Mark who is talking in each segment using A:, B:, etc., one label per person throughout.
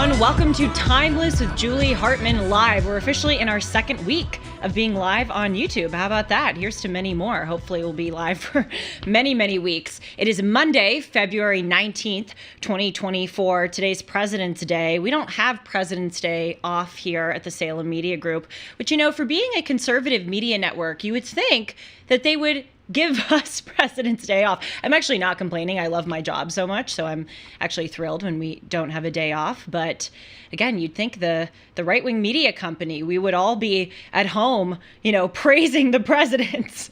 A: everyone. Welcome to Timeless with Julie Hartman Live. We're officially in our second week of being live on YouTube. How about that? Here's to many more. Hopefully we'll be live for many, many weeks. It is Monday, February 19th, 2024. Today's President's Day. We don't have President's Day off here at the Salem Media Group, which, you know, for being a conservative media network, you would think that they would give us President's Day off. I'm actually not complaining. I love my job so much, so I'm actually thrilled when we don't have a day off. But again, you'd think the right-wing media company, we would all be at home, you know, praising the presidents,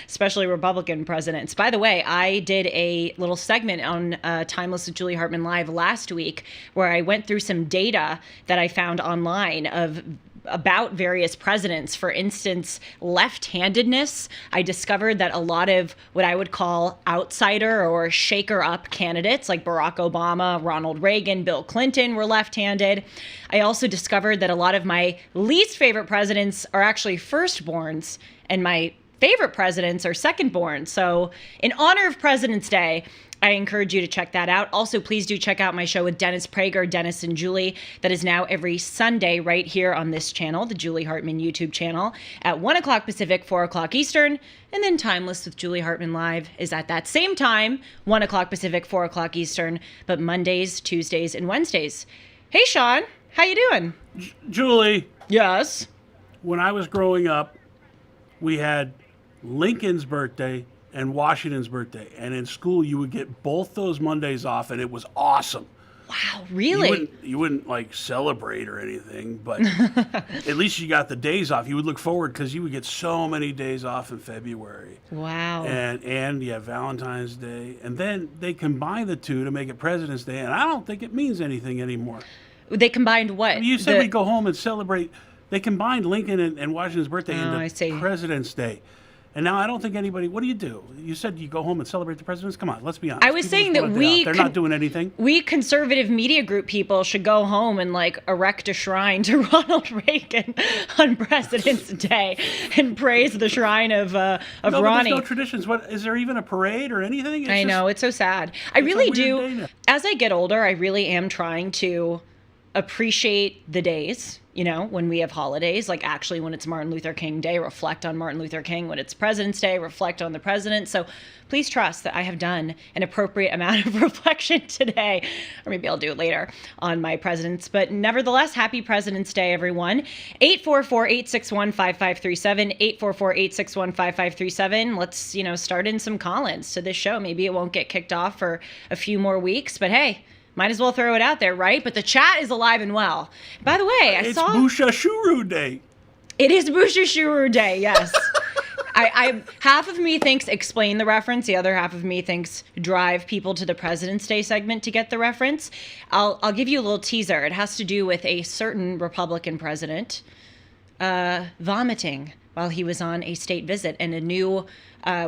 A: especially Republican presidents. By the way, I did a little segment on Timeless with Julie Hartman Live last week where I went through some data that I found online about various presidents. For instance, left-handedness. I discovered that a lot of what I would call outsider or shaker-up candidates like Barack Obama, Ronald Reagan, Bill Clinton were left-handed. I also discovered that a lot of my least favorite presidents are actually firstborns, and my favorite presidents are secondborns. So in honor of President's Day, I encourage you to check that out. Also, please do check out my show with Dennis Prager, Dennis and Julie. That is now every Sunday right here on this channel, the Julie Hartman YouTube channel, at 1 o'clock Pacific, 4 o'clock Eastern. And then Timeless with Julie Hartman Live is at that same time, 1 o'clock Pacific, 4 o'clock Eastern, but Mondays, Tuesdays, and Wednesdays. Hey, Sean, how you doing?
B: Julie.
A: Yes?
B: When I was growing up, we had Lincoln's birthday and Washington's birthday. And in school, you would get both those Mondays off, and it was awesome.
A: Wow, really?
B: You wouldn't like celebrate or anything, but at least you got the days off. You would look forward because you would get so many days off in February.
A: Wow.
B: And you have Valentine's Day. And then they combine the two to make it President's Day, and I don't think it means anything anymore.
A: They combined what?
B: I mean, you said we'd go home and celebrate. They combined Lincoln and Washington's birthday into President's Day. And now I don't think anybody. What do? You said you go home and celebrate the presidents. Come on, let's be honest.
A: I was saying that
B: they're not doing anything.
A: We conservative media group people should go home and like erect a shrine to Ronald Reagan on President's Day and praise the shrine of Ronnie.
B: But there's no traditions. What is there even a parade or anything?
A: I know, it's so sad. I really do. As I get older, I really am trying to appreciate the days. You know, when we have holidays, like actually when it's Martin Luther King Day, reflect on Martin Luther King. When it's President's Day, reflect on the president. So please trust that I have done an appropriate amount of reflection today, or maybe I'll do it later on my presidents. But nevertheless, happy President's Day, everyone. 844-861-5537, 844-861-5537. Let's, you know, start in some call-ins to this show. Maybe it won't get kicked off for a few more weeks, but hey, might as well throw it out there, right? But the chat is alive and well. By the way,
B: it's Busha Shuru Day.
A: It is Busha Shuru Day, yes. I half of me thinks explain the reference. The other half of me thinks drive people to the President's Day segment to get the reference. I'll give you a little teaser. It has to do with a certain Republican president vomiting while he was on a state visit, and a new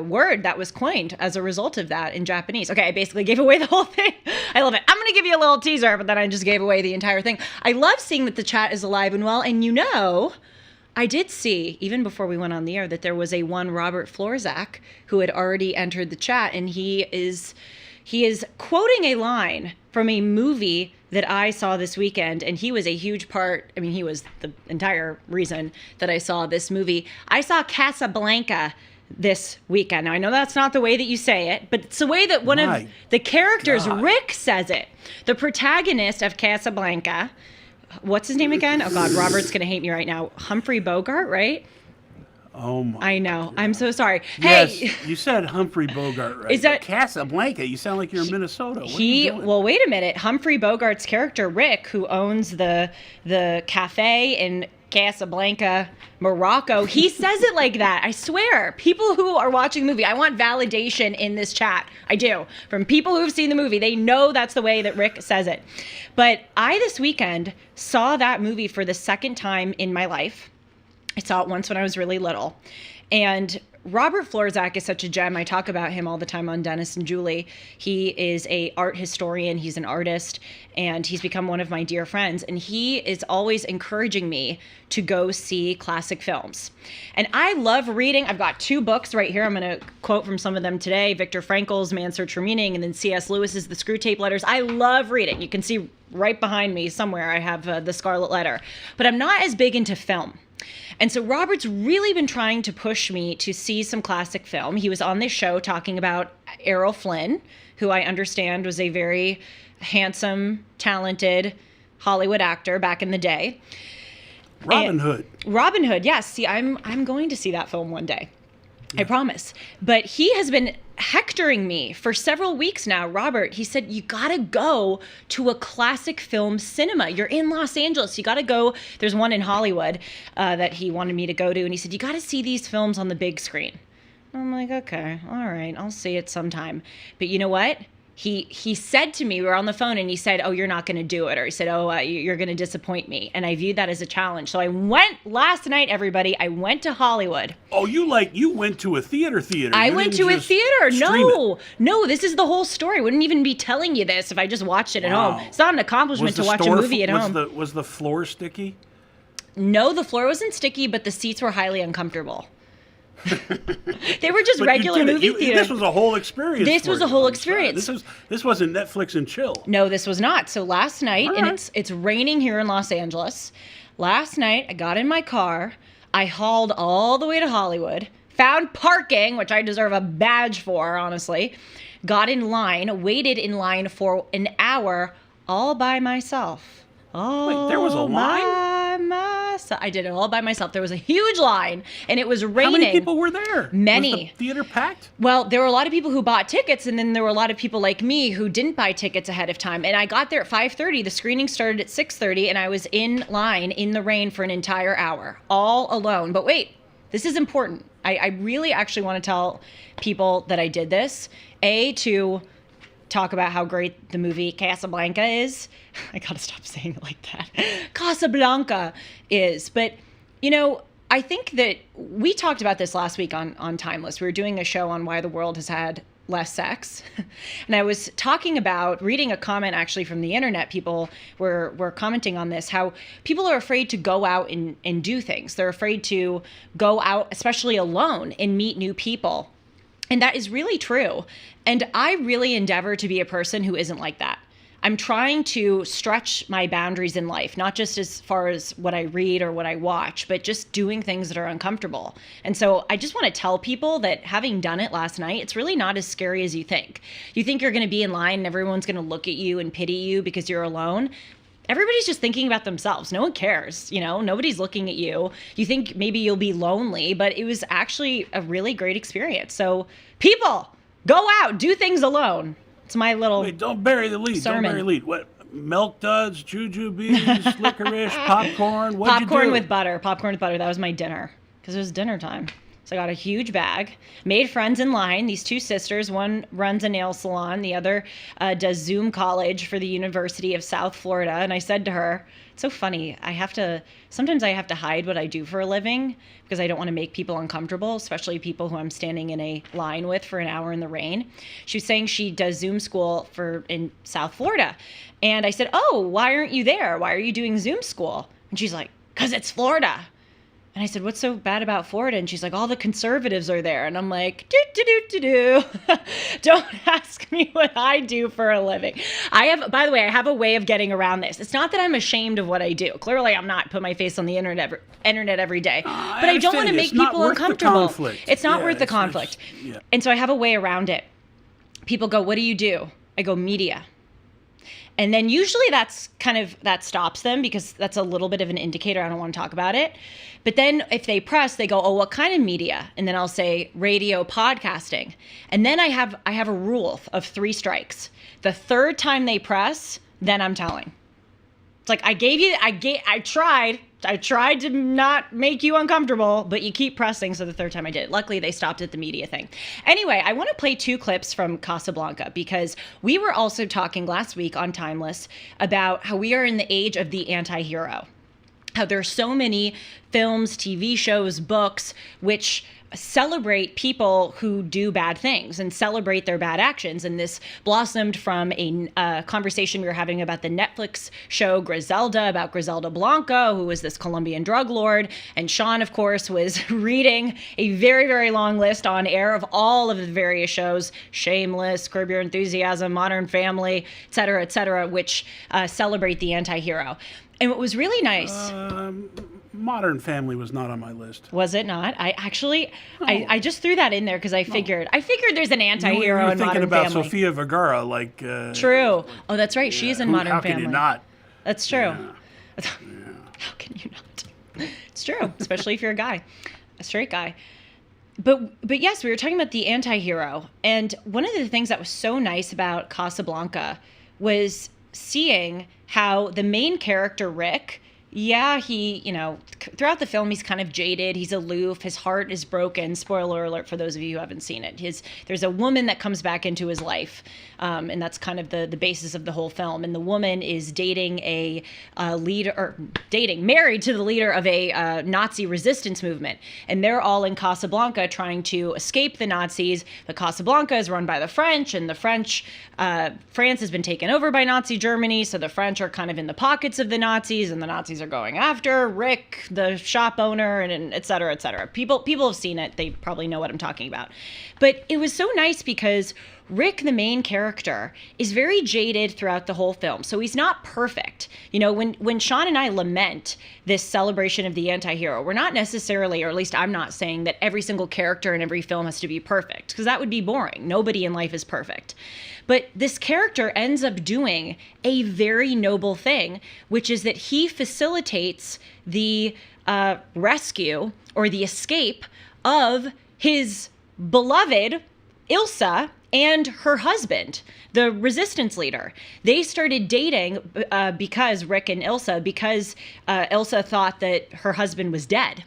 A: word that was coined as a result of that in Japanese. Okay, I basically gave away the whole thing. I love it. I'm going to give you a little teaser, but then I just gave away the entire thing. I love seeing that the chat is alive and well, and you know, I did see, even before we went on the air, that there was a one Robert Florzak who had already entered the chat, and he is quoting a line from a movie that I saw this weekend, and he was a huge part. I mean, he was the entire reason that I saw this movie. I saw Casablanca this weekend. Now, I know that's not the way that you say it, but it's the way that one of the characters, Rick, says it. The protagonist of Casablanca, what's his name again? Oh, God, Robert's going to hate me right now. Humphrey Bogart, right?
B: Oh my!
A: I know. God. I'm so sorry.
B: Yes,
A: hey,
B: you said Humphrey Bogart, right?
A: Is that
B: Casablanca? You sound like you're in Minnesota. What are you doing?
A: Well, wait a minute. Humphrey Bogart's character Rick, who owns the cafe in Casablanca, Morocco, he says it like that. I swear. People who are watching the movie, I want validation in this chat. I do. From people who've seen the movie, they know that's the way that Rick says it. But I this weekend saw that movie for the second time in my life. I saw it once when I was really little. And Robert Florzak is such a gem. I talk about him all the time on Dennis and Julie. He is a art historian. He's an artist, and he's become one of my dear friends. And he is always encouraging me to go see classic films. And I love reading. I've got 2 books right here. I'm going to quote from some of them today. Viktor Frankl's Man's Search for Meaning, and then C.S. Lewis's The Screwtape Letters. I love reading. You can see right behind me somewhere I have The Scarlet Letter. But I'm not as big into film. And so Robert's really been trying to push me to see some classic film. He was on this show talking about Errol Flynn, who I understand was a very handsome, talented Hollywood actor back in the day.
B: Robin Hood.
A: Robin Hood, yes. See, I'm going to see that film one day. I promise. But he has been hectoring me for several weeks now. Robert, he said, you got to go to a classic film cinema. You're in Los Angeles. You got to go. There's one in Hollywood that he wanted me to go to. And he said, you got to see these films on the big screen. I'm like, okay, all right, I'll see it sometime. But you know what? He said to me, we were on the phone, and he said, oh, you're not going to do it. Or he said, oh, you're going to disappoint me. And I viewed that as a challenge. So I went last night, everybody. I went to Hollywood.
B: Oh, you went to a theater?
A: I went to a theater. No, this is the whole story. I wouldn't even be telling you this if I just watched it at home. It's not an accomplishment to watch a movie at home.
B: Was the floor sticky?
A: No, the floor wasn't sticky, but the seats were highly uncomfortable. They were just regular movie theaters.
B: This was a whole experience.
A: This was a whole experience.
B: This wasn't Netflix and chill.
A: No, this was not. So last night, and it's raining here in Los Angeles. Last night, I got in my car. I hauled all the way to Hollywood, found parking, which I deserve a badge for, honestly. Got in line, waited in line for an hour, all by myself.
B: Wait, there was a line?
A: I did it all by myself. There was a huge line, and it was raining.
B: How many people were there?
A: Many.
B: Was the theater packed?
A: Well, there were a lot of people who bought tickets, and then there were a lot of people like me who didn't buy tickets ahead of time. And I got there at 5:30. The screening started at 6:30, and I was in line in the rain for an entire hour, all alone. But wait, this is important. I really actually want to tell people that I did this. To talk about how great the movie Casablanca is. I gotta stop saying it like that. Casablanca is. But, I think that we talked about this last week on Timeless. We were doing a show on why the world has had less sex. And I was talking about reading a comment actually from the internet. People were commenting on this, how people are afraid to go out and do things. They're afraid to go out, especially alone, and meet new people. And that is really true. And I really endeavor to be a person who isn't like that. I'm trying to stretch my boundaries in life, not just as far as what I read or what I watch, but just doing things that are uncomfortable. And so I just want to tell people that having done it last night, it's really not as scary as you think. You think you're going to be in line and everyone's going to look at you and pity you because you're alone. Everybody's just thinking about themselves. No one cares, nobody's looking at you. You think maybe you'll be lonely, but it was actually a really great experience. So people, go out, do things alone. It's my little
B: Wait, don't bury the lead.
A: sermon.
B: Don't bury the lead. What? Milk duds, jujubes, licorice, popcorn. What'd you do?
A: Popcorn with butter. Popcorn with butter. That was my dinner because it was dinner time. So I got a huge bag, made friends in line. These 2 sisters, one runs a nail salon, the other does Zoom college for the University of South Florida. And I said to her, it's so funny. Sometimes I have to hide what I do for a living because I don't want to make people uncomfortable, especially people who I'm standing in a line with for an hour in the rain. She was saying she does Zoom school in South Florida. And I said, oh, why aren't you there? Why are you doing Zoom school? And she's like, because it's Florida. And I said, what's so bad about Florida? And she's like, all the conservatives are there. And I'm like, Don't ask me what I do for a living. By the way, I have a way of getting around this. It's not that I'm ashamed of what I do. Clearly, I'm not. Put my face on the internet every day. But I don't want to make people uncomfortable. It's not worth the conflict.
B: Yeah.
A: And so I have a way around it. People go, what do you do? I go, media. And then usually that stops them because that's a little bit of an indicator. I don't want to talk about it. But then if they press, they go, oh, what kind of media? And then I'll say radio, podcasting. And then I have a rule of 3 strikes. The 3rd time they press, then I'm telling. It's like I tried to not make you uncomfortable, but you keep pressing. So the 3rd time I did it. Luckily, they stopped at the media thing. Anyway, I want to play 2 clips from Casablanca because we were also talking last week on Timeless about how we are in the age of the anti-hero. How there are so many films, TV shows, books, which celebrate people who do bad things and celebrate their bad actions. And this blossomed from a conversation we were having about the Netflix show Griselda, about Griselda Blanco, who was this Colombian drug lord. And Sean, of course, was reading a very, very long list on air of all of the various shows, Shameless, Curb Your Enthusiasm, Modern Family, et cetera, which celebrate the anti-hero. And what was really nice...
B: Modern Family was not on my list.
A: Was it not? I actually, I just threw that in there because I figured there's an anti-hero in Modern Family. You were thinking about
B: Sofia Vergara, like...
A: True. Oh, that's right. Yeah. She's in Modern Family.
B: How can you not?
A: That's true. Yeah. How can you not? It's true, especially if you're a straight guy. But yes, we were talking about the anti-hero. And one of the things that was so nice about Casablanca was seeing how the main character, Rick... Yeah, he, throughout the film, he's kind of jaded. He's aloof. His heart is broken. Spoiler alert for those of you who haven't seen it. There's a woman that comes back into his life, and that's kind of the basis of the whole film. And the woman is dating married to the leader of a Nazi resistance movement. And they're all in Casablanca trying to escape the Nazis. But Casablanca is run by the French, and the France has been taken over by Nazi Germany. So the French are kind of in the pockets of the Nazis, and the Nazis are going after Rick, the shop owner, and et cetera, et cetera. People have seen it. They probably know what I'm talking about. But it was so nice because Rick, the main character, is very jaded throughout the whole film. So he's not perfect. When Sean and I lament this celebration of the anti-hero, we're not necessarily, or at least I'm not saying that every single character in every film has to be perfect, because that would be boring. Nobody in life is perfect. But this character ends up doing a very noble thing, which is that he facilitates the rescue or the escape of his beloved Ilsa and her husband, the resistance leader. They started dating because Ilsa thought that her husband was dead.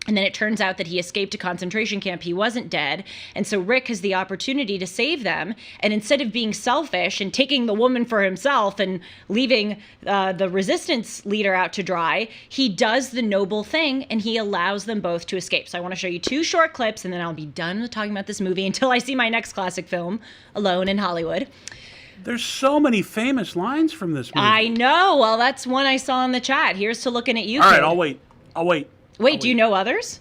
A: And then it turns out that he escaped a concentration camp. He wasn't dead. And so Rick has the opportunity to save them. And instead of being selfish and taking the woman for himself and leaving the resistance leader out to dry, he does the noble thing and he allows them both to escape. So I want to show you 2 short clips and then I'll be done with talking about this movie until I see my next classic film, Alone in Hollywood.
B: There's so many famous lines from this movie.
A: I know. Well, that's one I saw in the chat. Here's to looking at you.
B: All right, I'll wait.
A: Wait, do you know others?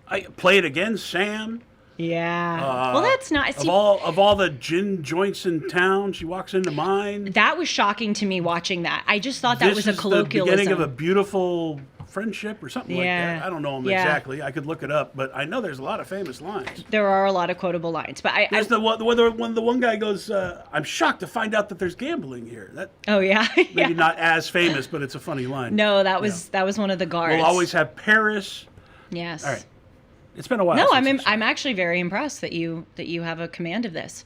B: I Play It Again, Sam.
A: Yeah. Well, that's not...
B: Of all the gin joints in town, she walks into mine.
A: That was shocking to me watching that. I just thought that was a colloquialism.
B: The beginning of a beautiful friendship or something like that. I don't know them exactly. I could look it up, but I know there's a lot of famous lines.
A: There are a lot of quotable lines, but
B: when the one guy goes, "I'm shocked to find out that there's gambling here." Maybe not as famous, but it's a funny line.
A: No, that was one of the guards.
B: We'll always have Paris.
A: Yes.
B: All right. It's been a while.
A: No, I'm actually very impressed that you have a command of this.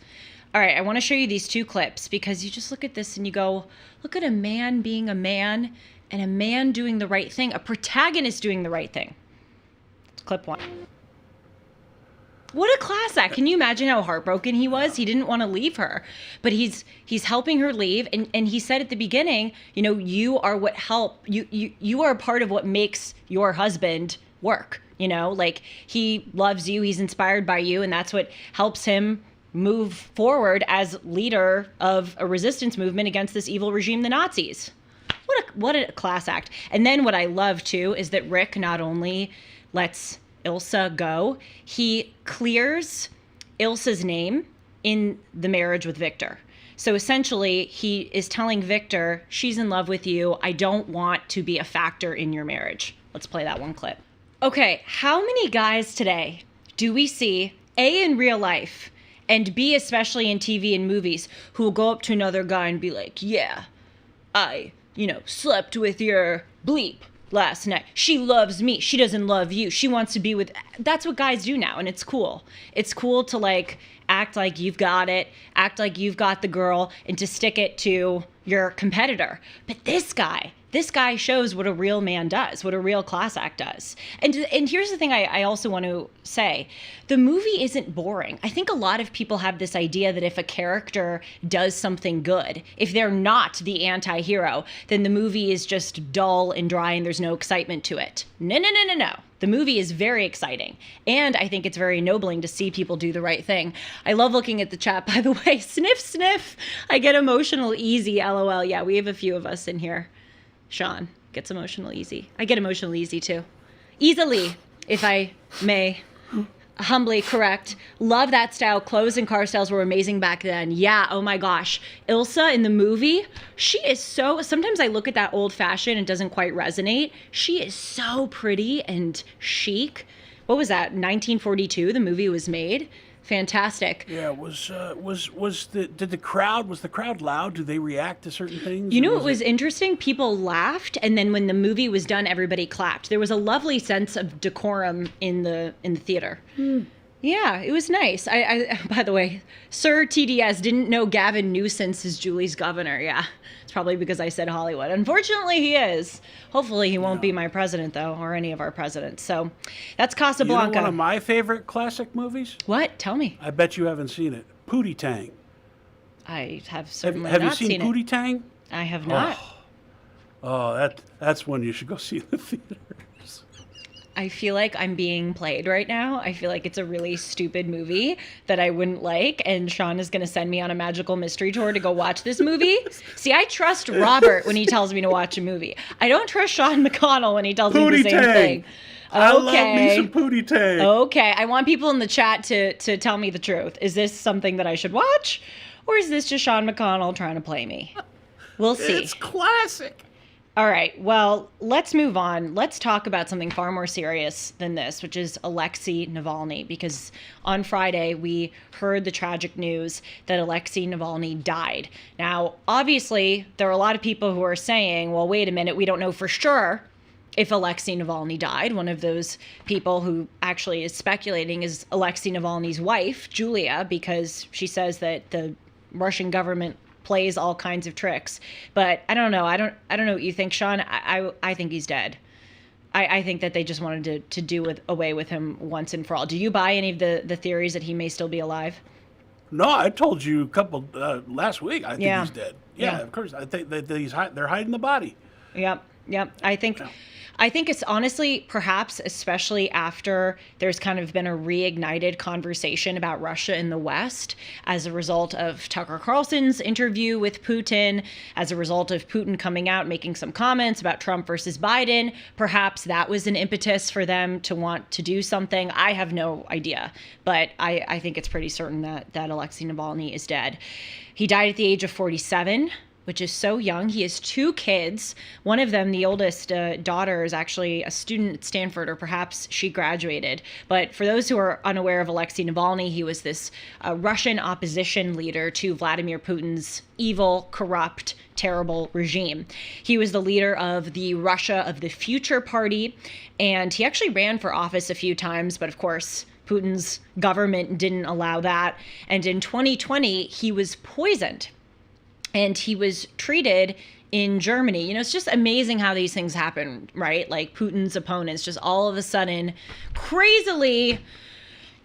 A: All right, I want to show you these 2 clips because you just look at this and you go, look at a man being a man and a man doing the right thing, a protagonist doing the right thing. It's clip 1. What a class act. Can you imagine how heartbroken he was? He didn't want to leave her, but he's helping her leave. And he said at the beginning, you are what you are a part of what makes your husband work. He loves you, he's inspired by you, and that's what helps him move forward as leader of a resistance movement against this evil regime, the Nazis. What a class act. And then what I love too is that Rick not only lets Ilsa go, he clears Ilsa's name in the marriage with Victor. So essentially, he is telling Victor, she's in love with you. I don't want to be a factor in your marriage. Let's play that one clip. Okay, how many guys today do we see, A, in real life, and B, especially in TV and movies, who will go up to another guy and be like, yeah, I, slept with your bleep last night. She loves me. She doesn't love you. She wants to be with... That's what guys do now, and it's cool. It's cool to, act like you've got it, act like you've got the girl, and to stick it to your competitor. But this guy shows what a real man does, what a real class act does. And here's the thing I also want to say. The movie isn't boring. I think a lot of people have this idea that if a character does something good, if they're not the anti-hero, then the movie is just dull and dry and there's no excitement to it. No. the movie is very exciting. And I think it's very ennobling to see people do the right thing. I love looking at the chat, by the way. Sniff, sniff. I get emotional easy, LOL. Yeah, we have a few of us in here. Sean gets emotional easy. I get emotional easy too. Easily, if I may humbly correct. Love that style. Clothes and car styles were amazing back then. Yeah, oh my gosh. Ilsa in the movie, she is so, sometimes I look at that old fashioned and it doesn't quite resonate. She is so pretty and chic. What was that, 1942 the movie was made? Fantastic.
B: Yeah, was the crowd loud? Did they react to certain things?
A: You know, it was interesting. People laughed, and then when the movie was done, everybody clapped. There was a lovely sense of decorum in the theater. Yeah, it was nice. I by the way, Sir TDS didn't know Gavin Newsom is Julie's governor. Yeah, it's probably because I said Hollywood. Unfortunately, he is. Hopefully, he won't be my president, though, or any of our presidents. So that's Casablanca.
B: You know one of my favorite classic movies?
A: What? Tell me.
B: I bet you haven't seen it. Pootie Tang.
A: I have certainly
B: have
A: not seen it.
B: Have you seen Pootie Tang?
A: I have not.
B: Oh, that's one you should go see in the theaters.
A: I feel like I'm being played right now. I feel like it's a really stupid movie that I wouldn't like, and Sean is going to send me on a magical mystery tour to go watch this movie. See, I trust Robert when he tells me to watch a movie. I don't trust Sean McConnell when he tells me the same thing. Okay.
B: I love me some Pootie Tang.
A: Okay, I want people in the chat to tell me the truth. Is this something that I should watch, or is this just Sean McConnell trying to play me? We'll see.
B: It's classic.
A: All right, well, let's move on. Let's talk about something far more serious than this, which is Alexei Navalny, because on Friday we heard the tragic news that Alexei Navalny died. Now, obviously, there are a lot of people who are saying, well, wait a minute, we don't know for sure if Alexei Navalny died. One of those people who actually is speculating is Alexei Navalny's wife, Julia, because she says that the Russian government plays all kinds of tricks. But I don't know. I don't know what you think, Sean. I think he's dead. I think that they just wanted to do away with him once and for all. Do you buy any of the theories that he may still be alive?
B: No, I told you a couple last week. I think he's dead. Yeah,
A: Yeah.
B: Of course. I think that they're hiding the body.
A: Yep. I think it's honestly, perhaps, especially after there's kind of been a reignited conversation about Russia in the West as a result of Tucker Carlson's interview with Putin, as a result of Putin coming out making some comments about Trump versus Biden. Perhaps that was an impetus for them to want to do something. I have no idea, but I think it's pretty certain that Alexei Navalny is dead. He died at the age of 47. Which is so young. He has 2 kids. One of them, the oldest daughter, is actually a student at Stanford, or perhaps she graduated. But for those who are unaware of Alexei Navalny, he was this Russian opposition leader to Vladimir Putin's evil, corrupt, terrible regime. He was the leader of the Russia of the Future Party, and he actually ran for office a few times, but of course, Putin's government didn't allow that. And in 2020, he was poisoned. And he was treated in Germany. You know, it's just amazing how these things happen, right? Like Putin's opponents just all of a sudden crazily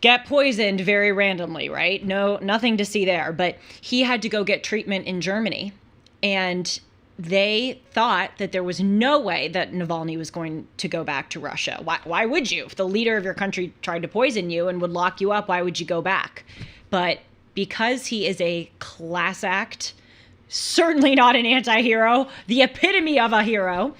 A: get poisoned very randomly, right? No, nothing to see there. But he had to go get treatment in Germany. And they thought that there was no way that Navalny was going to go back to Russia. Why would you? If the leader of your country tried to poison you and would lock you up, why would you go back? But because he is a class act, certainly not an anti-hero, the epitome of a hero,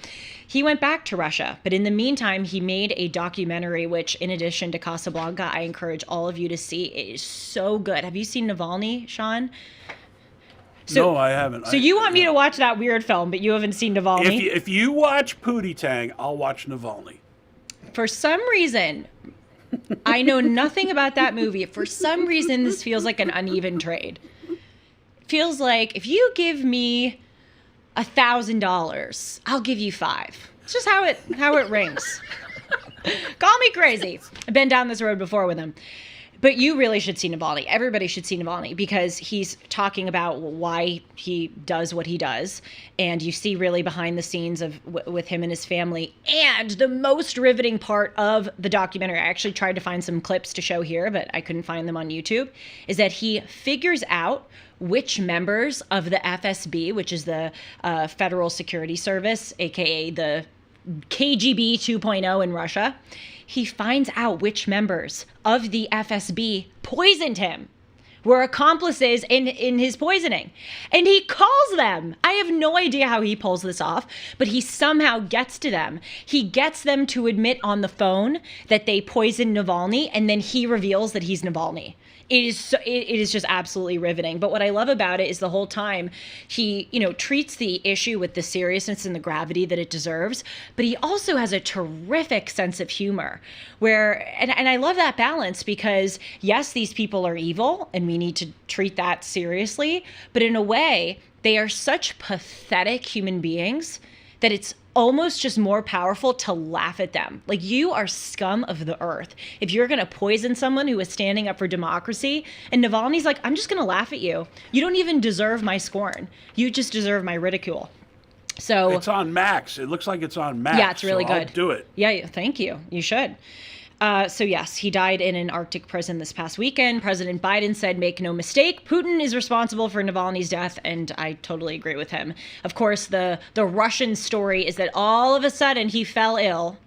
A: he went back to Russia. But in the meantime, he made a documentary, which in addition to Casablanca, I encourage all of you to see. It is so good. Have you seen Navalny, Sean?
B: No, I haven't.
A: So you want me to watch that weird film, but you haven't seen Navalny?
B: If you watch Pootie Tang, I'll watch Navalny.
A: For some reason, I know nothing about that movie. For some reason, this feels like an uneven trade. Feels like if you give me $1,000, I'll give you $5. It's just how it rings. Call me crazy. I've been down this road before with him. But you really should see Navalny. Everybody should see Navalny because he's talking about why he does what he does. And you see really behind the scenes of with him and his family. And the most riveting part of the documentary, I actually tried to find some clips to show here, but I couldn't find them on YouTube, is that he figures out which members of the FSB, which is the Federal Security Service, aka the KGB 2.0 in Russia, he finds out which members of the FSB poisoned him, were accomplices in his poisoning. And he calls them. I have no idea how he pulls this off, but he somehow gets to them. He gets them to admit on the phone that they poisoned Navalny, and then he reveals that he's Navalny. It is just absolutely riveting. But what I love about it is the whole time he, treats the issue with the seriousness and the gravity that it deserves. But he also has a terrific sense of humor and I love that balance because, yes, these people are evil and we need to treat that seriously. But in a way, they are such pathetic human beings that it's almost just more powerful to laugh at them. Like, you are scum of the earth if you're going to poison someone who is standing up for democracy. And Navalny's like, I'm just going to laugh at you. You don't even deserve my scorn. You just deserve my ridicule. So
B: it's on Max. It looks like it's on Max.
A: Yeah, it's really good.
B: I'll do it.
A: Yeah, thank you. You should. So yes, he died in an Arctic prison this past weekend. President Biden said, make no mistake, Putin is responsible for Navalny's death, and I totally agree with him. Of course, the Russian story is that all of a sudden he fell ill,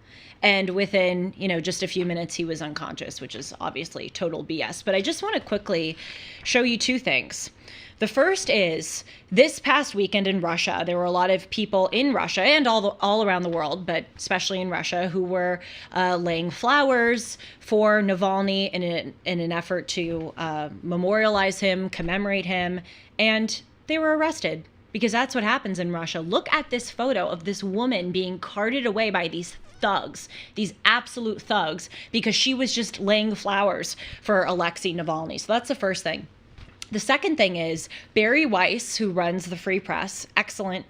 A: and within, just a few minutes he was unconscious, which is obviously total BS. But I just want to quickly show you two things. The first is this past weekend in Russia, there were a lot of people in Russia and all around the world, but especially in Russia, who were laying flowers for Navalny in an effort to memorialize him, commemorate him, and they were arrested because that's what happens in Russia. Look at this photo of this woman being carted away by these thugs, these absolute thugs, because she was just laying flowers for Alexei Navalny. So that's the first thing. The second thing is Barry Weiss, who runs the Free Press, excellent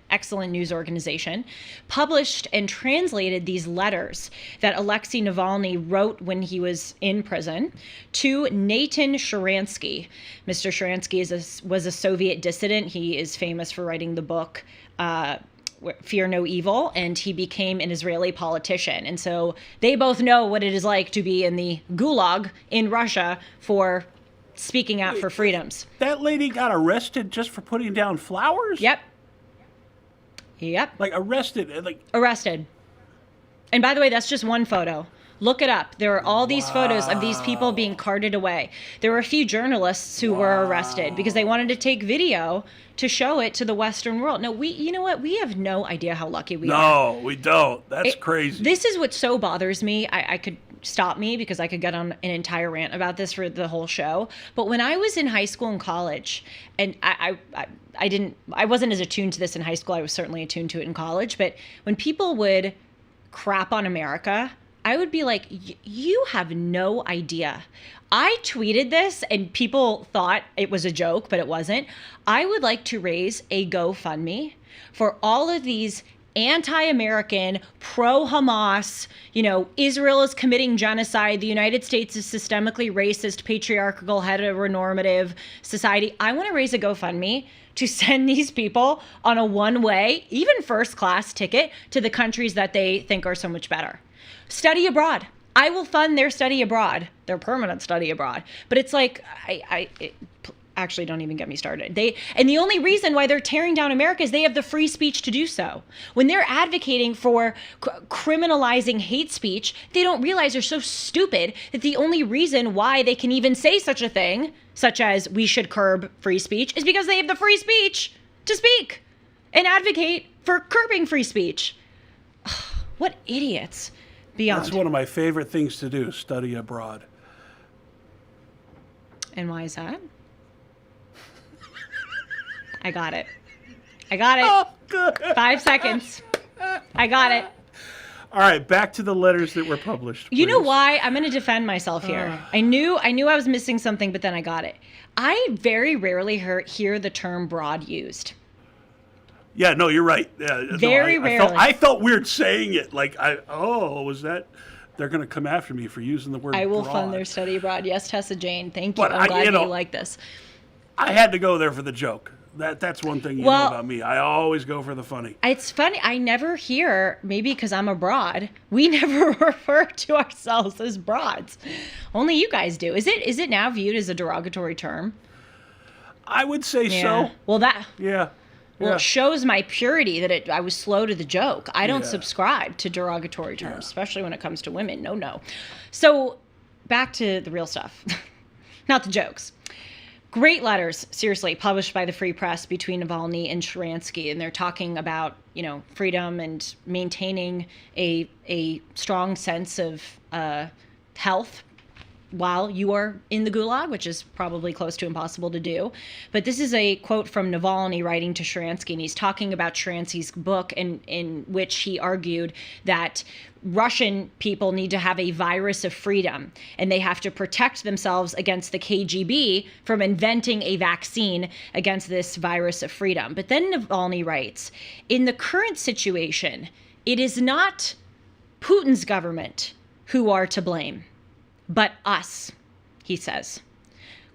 A: news organization, published and translated these letters that Alexei Navalny wrote when he was in prison to Nathan Sharansky. Mr. Sharansky was a Soviet dissident. He is famous for writing the book Fear No Evil, and he became an Israeli politician. And so they both know what it is like to be in the gulag in Russia for speaking out for freedoms.
B: That lady got arrested just for putting down flowers?
A: Yep.
B: Like arrested.
A: Arrested. And by the way, that's just one photo. Look it up. There are all these photos of these people being carted away. There were a few journalists who were arrested because they wanted to take video to show it to the Western world. No, you know what? We have no idea how lucky we are.
B: No, we don't. That's crazy.
A: This is what so bothers me. I could stop me because I could get on an entire rant about this for the whole show. But when I was in high school and college, and I wasn't as attuned to this in high school. I was certainly attuned to it in college. But when people would crap on America, I would be like, you have no idea. I tweeted this and people thought it was a joke, but it wasn't. I would like to raise a GoFundMe for all of these anti-American, pro-Hamas, Israel is committing genocide, the United States is systemically racist, patriarchal, heteronormative society. I want to raise a GoFundMe to send these people on a one-way, even first-class ticket to the countries that they think are so much better. Study abroad. I will fund their study abroad, their permanent study abroad. But it's like, actually, don't even get me started. And the only reason why they're tearing down America is they have the free speech to do so. When they're advocating for criminalizing hate speech, they don't realize they're so stupid that the only reason why they can even say such a thing, such as we should curb free speech, is because they have the free speech to speak and advocate for curbing free speech. What idiots. Beyond.
B: That's one of my favorite things to do, study abroad.
A: And why is that? I got it.
B: Oh, good.
A: 5 seconds. I got it.
B: All right, back to the letters that were published.
A: You know why? I'm going to defend myself here. I knew I was missing something, but then I got it. I very rarely hear the term broad used.
B: Yeah, no, you're right. Yeah,
A: very rarely.
B: I felt weird saying it. Like, was that? They're going to come after me for using the word
A: I will
B: broad.
A: Fund their study abroad. Yes, Tessa Jane. Thank you.
B: But
A: I'm glad you like this.
B: I had to go there for the joke. That's one thing you know about me. I always go for the funny.
A: It's funny. I never hear, maybe because I'm abroad, we never refer to ourselves as broads. Only you guys do. Is it now viewed as a derogatory term?
B: I would say so.
A: Well,
B: Yeah.
A: Well, it shows my purity that I was slow to the joke. I don't subscribe to derogatory terms, especially when it comes to women. No. So back to the real stuff, not the jokes. Great letters, seriously, published by the Free Press between Navalny and Sharansky, and they're talking about, freedom and maintaining a strong sense of health while you are in the gulag, which is probably close to impossible to do. But this is a quote from Navalny writing to Sharansky, and he's talking about Sharansky's book in which he argued that Russian people need to have a virus of freedom, and they have to protect themselves against the KGB from inventing a vaccine against this virus of freedom. But then Navalny writes, in the current situation, it is not Putin's government who are to blame, but us, he says.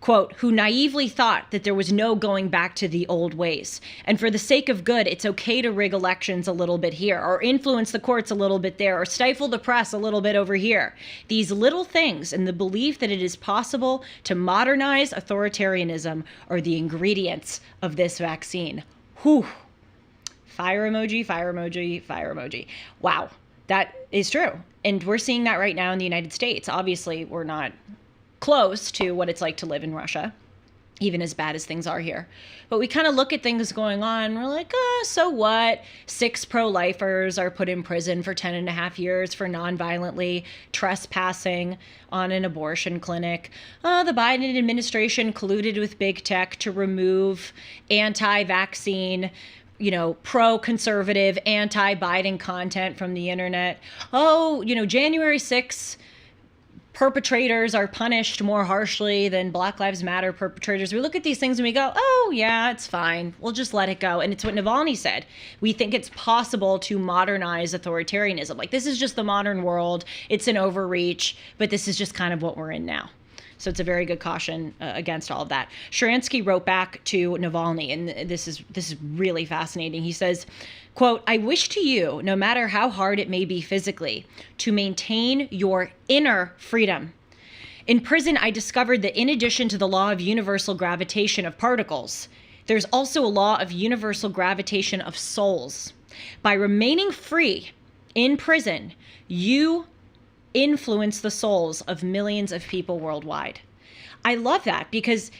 A: Quote, who naively thought that there was no going back to the old ways. And for the sake of good, it's okay to rig elections a little bit here, or influence the courts a little bit there, or stifle the press a little bit over here. These little things and the belief that it is possible to modernize authoritarianism are the ingredients of this vaccine. Whew. Fire emoji, fire emoji, fire emoji. Wow, that is true. And we're seeing that right now in the United States. Obviously, we're not close to what it's like to live in Russia, even as bad as things are here. But we kind of look at things going on, we're like, so what? 6 pro-lifers are put in prison for 10.5 years for non-violently trespassing on an abortion clinic. The Biden administration colluded with big tech to remove anti-vaccine, pro-conservative, anti-Biden content from the internet. January 6th, perpetrators are punished more harshly than Black Lives Matter perpetrators. We look at these things and we go, oh, yeah, it's fine. We'll just let it go. And it's what Navalny said. We think it's possible to modernize authoritarianism. Like, this is just the modern world. It's an overreach, but this is just kind of what we're in now. So it's a very good caution against all of that. Sharansky wrote back to Navalny, and this is really fascinating. He says, quote, I wish to you, no matter how hard it may be physically, to maintain your inner freedom. In prison, I discovered that in addition to the law of universal gravitation of particles, there's also a law of universal gravitation of souls. By remaining free in prison, you influence the souls of millions of people worldwide. I love that because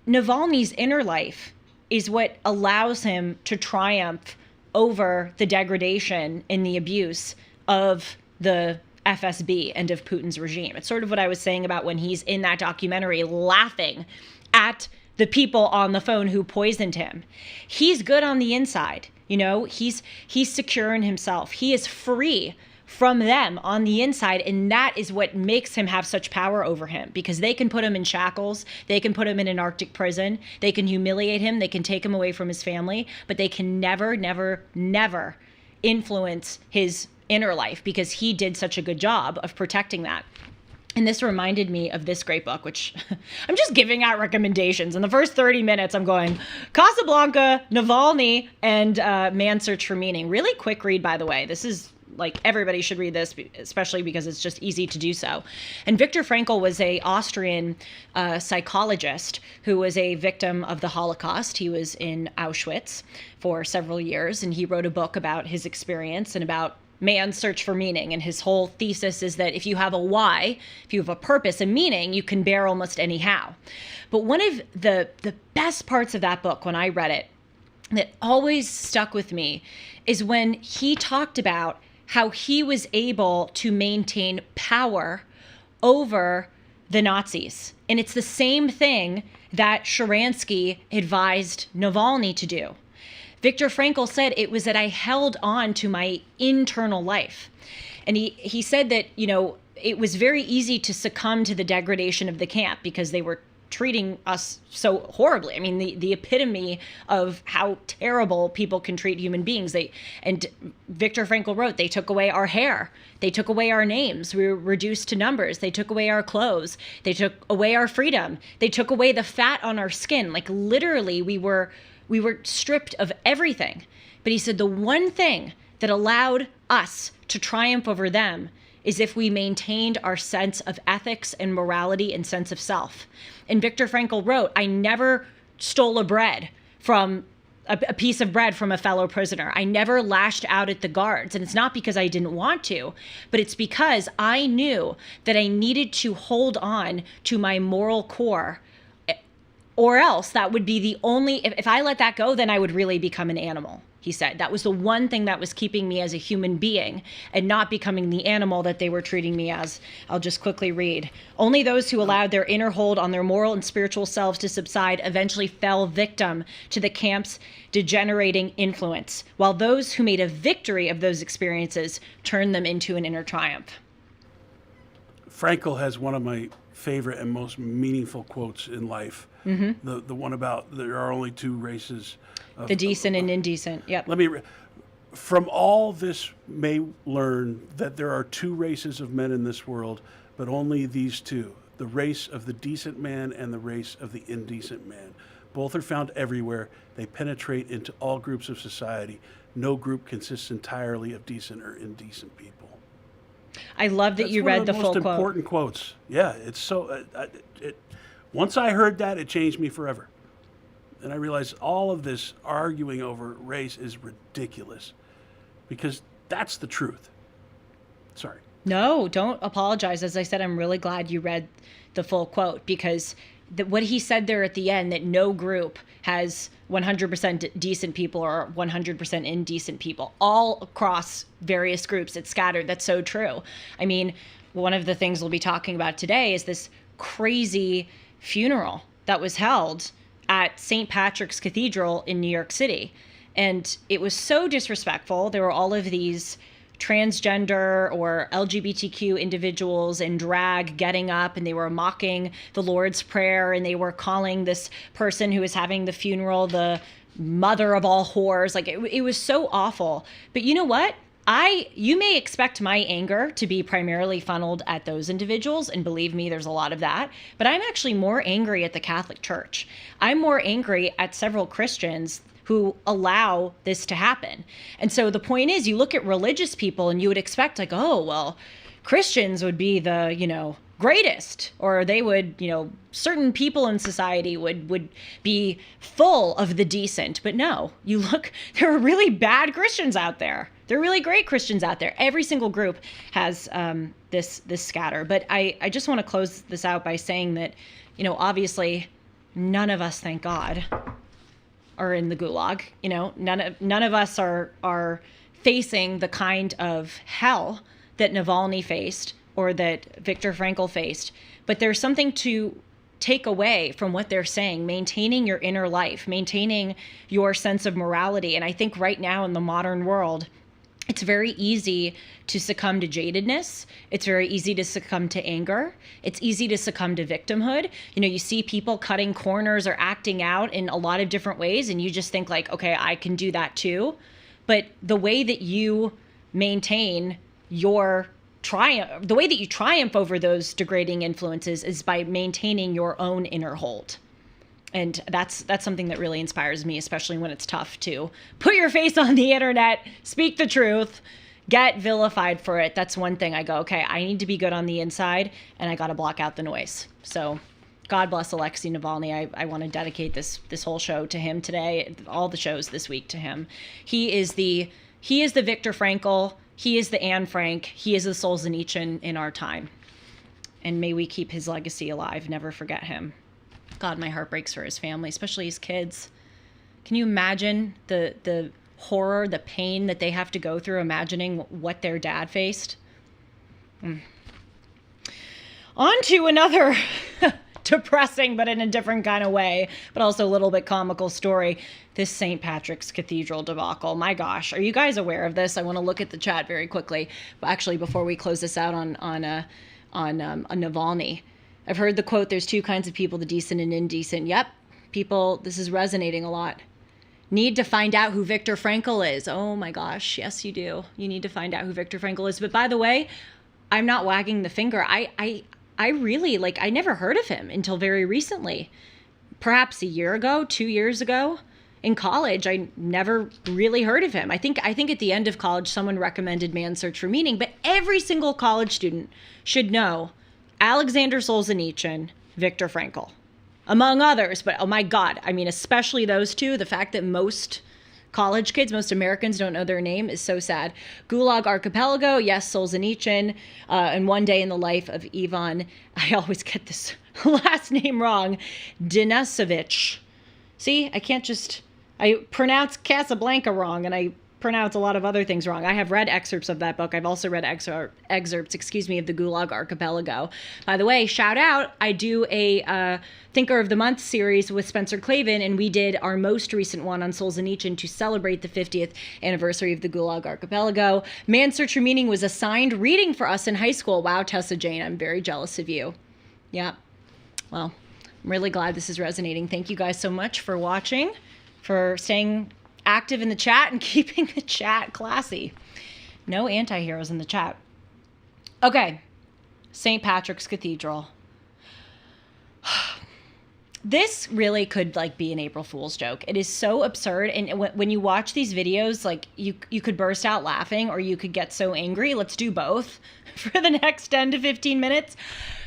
A: Navalny's inner life is what allows him to triumph over the degradation and the abuse of the FSB and of Putin's regime. It's sort of what I was saying about when he's in that documentary laughing at the people on the phone who poisoned him. He's good on the inside. He's secure in himself. He is free from them on the inside, and that is what makes him have such power over him, because they can put him in shackles, they can put him in an Arctic prison, they can humiliate him, they can take him away from his family, but they can never, never, never influence his inner life, because he did such a good job of protecting that. And this reminded me of this great book, which I'm just giving out recommendations. In the first 30 minutes, I'm going Casablanca, Navalny, and Man's Search for Meaning. Really quick read, by the way. This is everybody should read this, especially because it's just easy to do so. And Viktor Frankl was an Austrian psychologist who was a victim of the Holocaust. He was in Auschwitz for several years, and he wrote a book about his experience and about man's search for meaning. And his whole thesis is that if you have a why, if you have a purpose, a meaning, you can bear almost any how. But one of the best parts of that book, when I read it, that always stuck with me, is when he talked about how he was able to maintain power over the Nazis. And it's the same thing that Sharansky advised Navalny to do. Viktor Frankl said it was that I held on to my internal life. And he said that, it was very easy to succumb to the degradation of the camp because they were treating us so horribly. I mean, the epitome of how terrible people can treat human beings. And Viktor Frankl wrote, they took away our hair. They took away our names. We were reduced to numbers. They took away our clothes. They took away our freedom. They took away the fat on our skin. Like, literally, we were stripped of everything. But he said the one thing that allowed us to triumph over them is if we maintained our sense of ethics and morality and sense of self. And Viktor Frankl wrote, I never stole a bread from a piece of bread from a fellow prisoner. I never lashed out at the guards. And it's not because I didn't want to, but it's because I knew that I needed to hold on to my moral core, or else that would be the only, if I let that go, then I would really become an animal. He said that was the one thing that was keeping me as a human being and not becoming the animal that they were treating me as. I'll just quickly read. Only those who allowed their inner hold on their moral and spiritual selves to subside eventually fell victim to the camp's degenerating influence, while those who made a victory of those experiences turned them into an inner triumph.
B: Frankl has one of my favorite and most meaningful quotes in life. Mm-hmm. The one about there are only two races.
A: The decent and indecent. Yep.
B: From all this may learn that there are two races of men in this world, but only these two, the race of the decent man and the race of the indecent man. Both are found everywhere. They penetrate into all groups of society. No group consists entirely of decent or indecent people.
A: I love that you read the full quote.
B: That's one of the most important quotes. Yeah, it's so. Once I heard that, it changed me forever. And I realized all of this arguing over race is ridiculous because that's the truth. Sorry.
A: No, don't apologize. As I said, I'm really glad you read the full quote because what he said there at the end, that no group has 100% decent people or 100% indecent people. All across various groups, it's scattered. That's so true. I mean, one of the things we'll be talking about today is this crazy funeral that was held at St. Patrick's Cathedral in New York City. And it was so disrespectful. There were all of these transgender or LGBTQ individuals in drag getting up, and they were mocking the Lord's Prayer, and they were calling this person who was having the funeral the mother of all whores. Like it was so awful. But you know what? You may expect my anger to be primarily funneled at those individuals, and believe me, there's a lot of that, but I'm actually more angry at the Catholic Church. I'm more angry at several Christians who allow this to happen. And so the point is, you look at religious people and you would expect like, oh, well, Christians would be the, greatest, or they would, certain people in society would be full of the decent. But no, you look, there are really bad Christians out there. There are really great Christians out there. Every single group has this scatter. But I just want to close this out by saying that, obviously none of us, thank God, are in the gulag. None of us are facing the kind of hell that Navalny faced or that Viktor Frankl faced. But there's something to take away from what they're saying, maintaining your inner life, maintaining your sense of morality. And I think right now in the modern world, it's very easy to succumb to jadedness. It's very easy to succumb to anger. It's easy to succumb to victimhood. You see people cutting corners or acting out in a lot of different ways, and you just think like, okay, I can do that too. But the way that you maintain your triumph, the way that you triumph over those degrading influences is by maintaining your own inner hold. And that's something that really inspires me, especially when it's tough to put your face on the internet, speak the truth, get vilified for it. That's one thing I go, okay, I need to be good on the inside, and I got to block out the noise. So God bless Alexei Navalny. I want to dedicate this whole show to him today, all the shows this week to him. He is the Viktor Frankl. He is the Anne Frank. He is the Solzhenitsyn in our time. And may we keep his legacy alive, never forget him. God, my heart breaks for his family, especially his kids. Can you imagine the horror, the pain that they have to go through imagining what their dad faced? On to another depressing, but in a different kind of way, but also a little bit comical story. This St. Patrick's Cathedral debacle. My gosh, are you guys aware of this? I want to look at the chat very quickly. But actually, before we close this out on Navalny, I've heard the quote, there's two kinds of people, the decent and indecent. Yep, people, this is resonating a lot. Need to find out who Viktor Frankl is. Oh my gosh, yes you do. You need to find out who Viktor Frankl is. But by the way, I'm not wagging the finger. I really, I never heard of him until very recently. Perhaps a year ago, 2 years ago. In college, I never really heard of him. I think at the end of college, someone recommended Man's Search for Meaning, but every single college student should know Alexander Solzhenitsyn, Viktor Frankl, among others. But oh my God, I mean, especially those two, the fact that most college kids. Most Americans don't know their name. Is so sad. Gulag Archipelago. Yes, Solzhenitsyn. And One Day in the Life of Ivan. I always get this last name wrong. Denisovich. See, I pronounce Casablanca wrong, and I pronounce a lot of other things wrong. I have read excerpts of that book. I've also read excerpts, of the Gulag Archipelago. By the way, shout out, I do a Thinker of the Month series with Spencer Clavin, and we did our most recent one on Solzhenitsyn to celebrate the 50th anniversary of the Gulag Archipelago. Man's Search for Meaning was assigned reading for us in high school. Wow, Tessa Jane, I'm very jealous of you. Yeah, well, I'm really glad this is resonating. Thank you guys so much for watching, for staying active in the chat and keeping the chat classy. No anti-heroes in the chat. Okay, St. Patrick's Cathedral. This really could be an April Fool's joke. It is so absurd, and when you watch these videos, you could burst out laughing or you could get so angry. Let's do both for the next 10 to 15 minutes.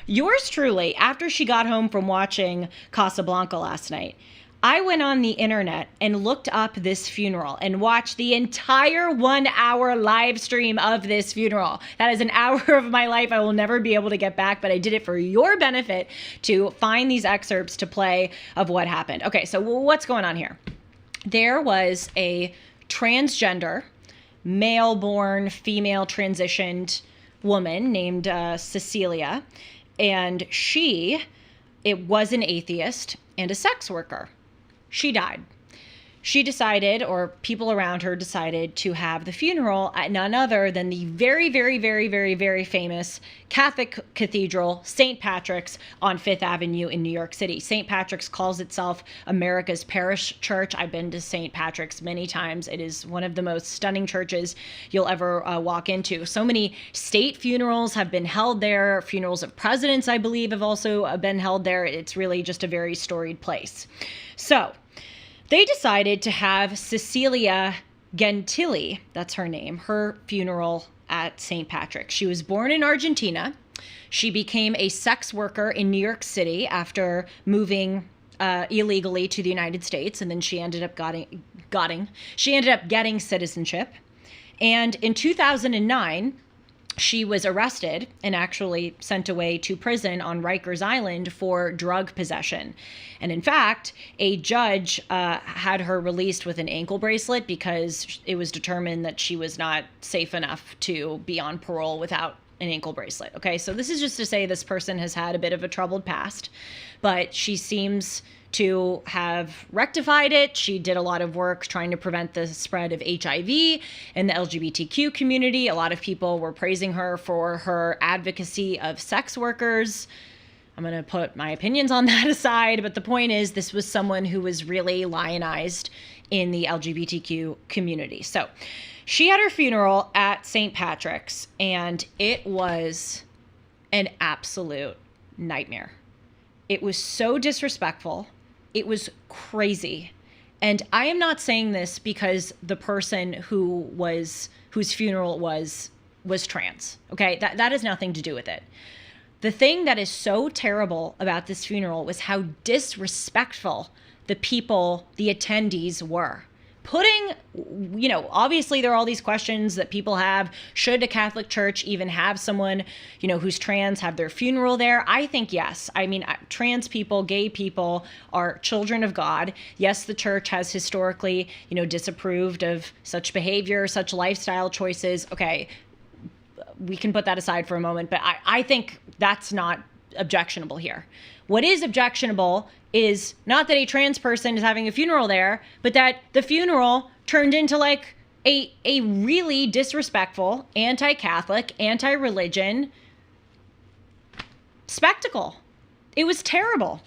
A: Yours truly, after she got home from watching Casablanca last night, I went on the internet and looked up this funeral and watched the entire 1 hour live stream of this funeral. That is an hour of my life I will never be able to get back, but I did it for your benefit to find these excerpts to play of what happened. Okay, so what's going on here? There was a transgender, male-born, female transitioned woman named Cecilia, and it was an atheist and a sex worker. She died. She decided, or people around her decided, to have the funeral at none other than the very, very, very, very, very famous Catholic Cathedral, St. Patrick's, on Fifth Avenue in New York City. St. Patrick's calls itself America's parish church. I've been to St. Patrick's many times. It is one of the most stunning churches you'll ever walk into. So many state funerals have been held there. Funerals of presidents, I believe, have also been held there. It's really just a very storied place. So they decided to have Cecilia Gentili, that's her name, her funeral at St. Patrick's. She was born in Argentina. She became a sex worker in New York City after moving illegally to the United States, and then she ended up getting citizenship. And in 2009, she was arrested and actually sent away to prison on Rikers Island for drug possession. And in fact, a judge had her released with an ankle bracelet because it was determined that she was not safe enough to be on parole without an ankle bracelet. Okay, so this is just to say this person has had a bit of a troubled past, but she seems to have rectified it. She did a lot of work trying to prevent the spread of HIV in the LGBTQ community. A lot of people were praising her for her advocacy of sex workers. I'm going to put my opinions on that aside, but the point is this was someone who was really lionized in the LGBTQ community. So she had her funeral at St. Patrick's, and it was an absolute nightmare. It was so disrespectful. It was crazy. And I am not saying this because the person whose funeral it was trans. Okay, that has nothing to do with it. The thing that is so terrible about this funeral was how disrespectful the attendees were. Obviously there are all these questions that people have. Should a Catholic church even have someone, who's trans have their funeral there? I think yes. I mean, trans people, gay people are children of God. Yes, the church has historically, disapproved of such behavior, such lifestyle choices. Okay, we can put that aside for a moment, but I think that's not objectionable here. What is objectionable is not that a trans person is having a funeral there, but that the funeral turned into a really disrespectful, anti-Catholic, anti-religion spectacle. It was terrible.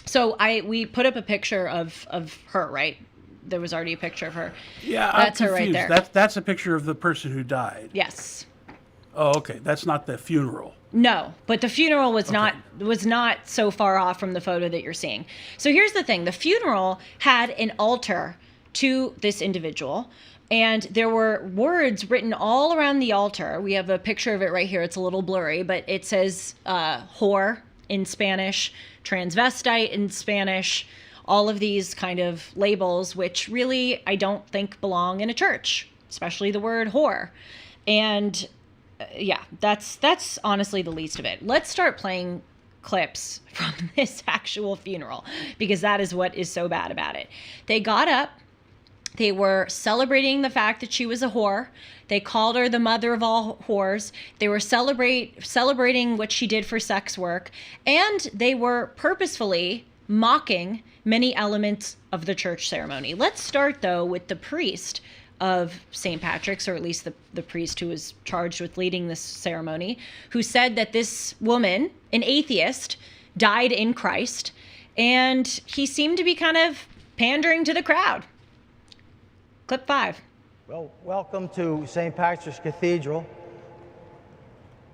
A: So we put up a picture of her, right? There was already a picture of her.
B: Yeah,
A: that's
B: I'm
A: her right
B: confused.
A: there.
B: That's a picture of the person who died.
A: Yes.
B: Oh, okay. That's not the funeral.
A: No, but the funeral was not so far off from the photo that you're seeing. So here's the thing. The funeral had an altar to this individual, and there were words written all around the altar. We have a picture of it right here. It's a little blurry, but it says whore in Spanish, transvestite in Spanish, all of these kind of labels, which really I don't think belong in a church, especially the word whore. And yeah, that's honestly the least of it. Let's start playing clips from this actual funeral, because that is what is so bad about it. They got up. They were celebrating the fact that she was a whore. They called her the mother of all whores. They were celebrating what she did for sex work. And they were purposefully mocking many elements of the church ceremony. Let's start, though, with the priest of St. Patrick's, or at least the priest who was charged with leading this ceremony, who said that this woman, an atheist, died in Christ. And he seemed to be kind of pandering to the crowd. Clip 5.
C: Well, welcome to St. Patrick's Cathedral.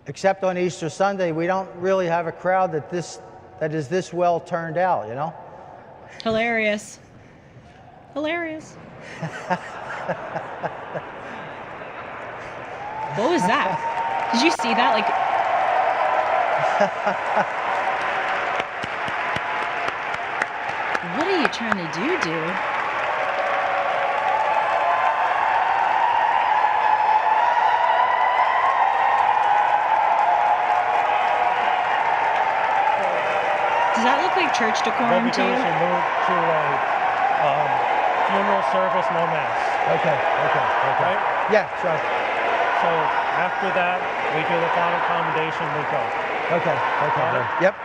C: Except on Easter Sunday, we don't really have a crowd that is this well turned out, you know?
A: Hilarious. Hilarious. What was that? Did you see that? Like, what are you trying to do, dude? Does that look like church decorum to you?
D: We move to a funeral service, no mass.
C: Okay.
D: Right?
C: Yeah, sure.
D: So after that, we do the final commendation, we go.
C: Okay.
D: Got it?
C: Yep.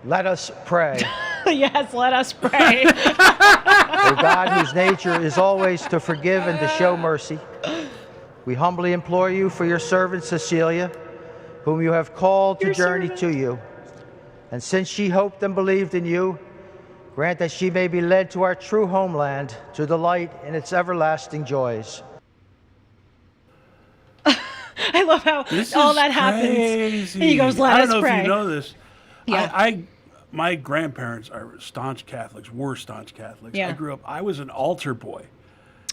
D: Good.
C: Let us pray.
A: Yes, let us pray.
C: O God, whose nature is always to forgive and to show mercy, we humbly implore you for your servant Cecilia, whom you have called to journey to you. And since she hoped and believed in you, grant that she may be led to our true homeland to delight in its everlasting joys.
A: I love how all that happens.
B: Crazy.
A: He goes, let
B: I
A: us
B: don't know
A: pray.
B: if you know this.
A: Yeah.
B: My grandparents are staunch Catholics, were staunch Catholics.
A: Yeah.
B: I grew up, I was an altar boy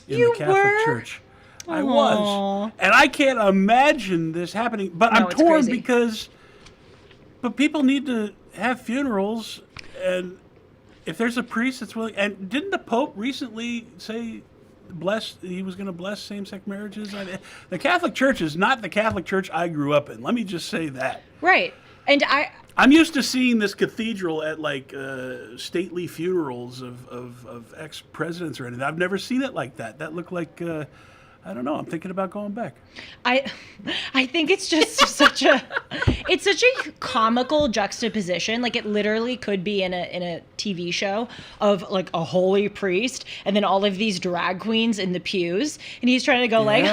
B: in
A: You
B: the Catholic
A: were?
B: Church. I
A: Aw.
B: was. And I can't imagine this happening. But
A: No,
B: I'm
A: it's
B: torn
A: crazy.
B: but people need to have funerals, and if there's a priest that's willing, and didn't the Pope recently say he was going to bless same-sex marriages? The Catholic Church is not the Catholic Church I grew up in. Let me just say that.
A: Right. And
B: I'm used to seeing this cathedral at like stately funerals of ex-presidents or anything. I've never seen it like that. That looked like, I don't know. I'm thinking about going back.
A: I think it's just such a comical juxtaposition. Like, it literally could be in a TV show of like a holy priest and then all of these drag queens in the pews, and he's trying to go like,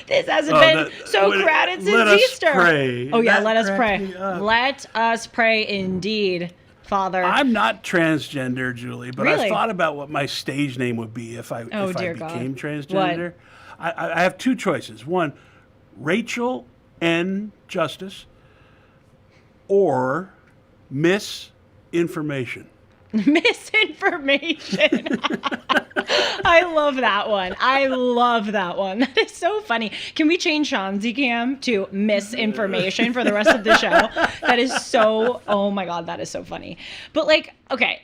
A: this hasn't been so crowded since Easter.
B: Pray.
A: Oh yeah,
B: That
A: let us
B: cracked
A: pray.
B: me up.
A: Let us pray indeed, Father.
B: I'm not transgender, Julie, but
A: Really?
B: I thought about what my stage name would be if I
A: dear God.
B: became transgender. I have two choices. One, Rachel N. Justice, or Miss Information.
A: Misinformation. I love that one. That is so funny. Can we change Sean's cam to misinformation for the rest of the show? That is so, oh my God, that is so funny. But like, okay,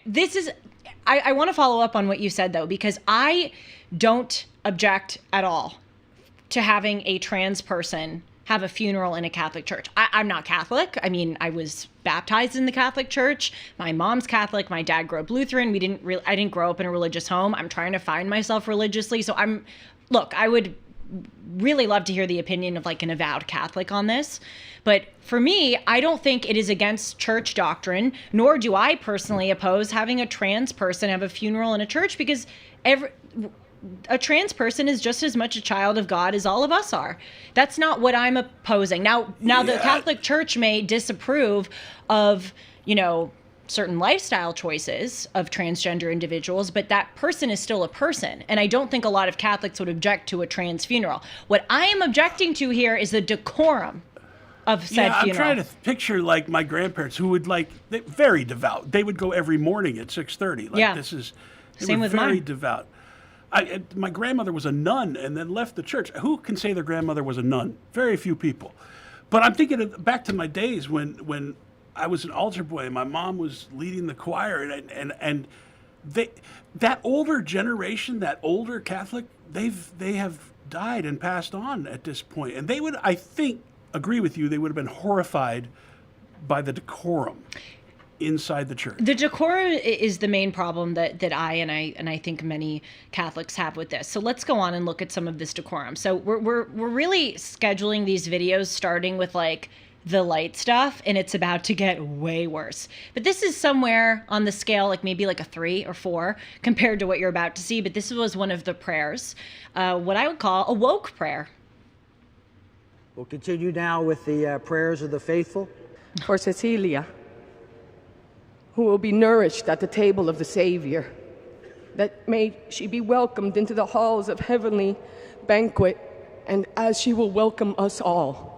A: I want to follow up on what you said though, because I don't object at all to having a trans person have a funeral in a Catholic church. I'm not Catholic. I mean, I was baptized in the Catholic Church. My mom's Catholic. My dad grew up Lutheran. I didn't grow up in a religious home. I'm trying to find myself religiously. So I would really love to hear the opinion of like an avowed Catholic on this. But for me, I don't think it is against church doctrine, nor do I personally oppose having a trans person have a funeral in a church, because a trans person is just as much a child of God as all of us are. That's not what I'm opposing. Now the Catholic Church may disapprove of, certain lifestyle choices of transgender individuals, but that person is still a person. And I don't think a lot of Catholics would object to a trans funeral. What I am objecting to here is the decorum of said funeral.
B: I'm trying to picture like my grandparents who would very devout. They would go every morning at 6:30.
A: Yeah.
B: They
A: Same
B: were
A: with
B: very
A: mine.
B: devout. My grandmother was a nun and then left the church. Who can say their grandmother was a nun? Very few people. But I'm thinking back to my days when I was an altar boy and my mom was leading the choir, and that older generation, that older Catholic, they have died and passed on at this point. And they would, I think, agree with you, they would have been horrified by the decorum inside the church.
A: The decorum is the main problem that I and I think many Catholics have with this. So let's go on and look at some of this decorum. So we're really scheduling these videos starting with like the light stuff, and it's about to get way worse. But this is somewhere on the scale, like maybe like a 3 or 4 compared to what you're about to see. But this was one of the prayers, what I would call a woke prayer.
C: We'll continue now with the prayers of the faithful.
E: For Cecilia, who will be nourished at the table of the Savior, that may she be welcomed into the halls of heavenly banquet, and as she will welcome us all,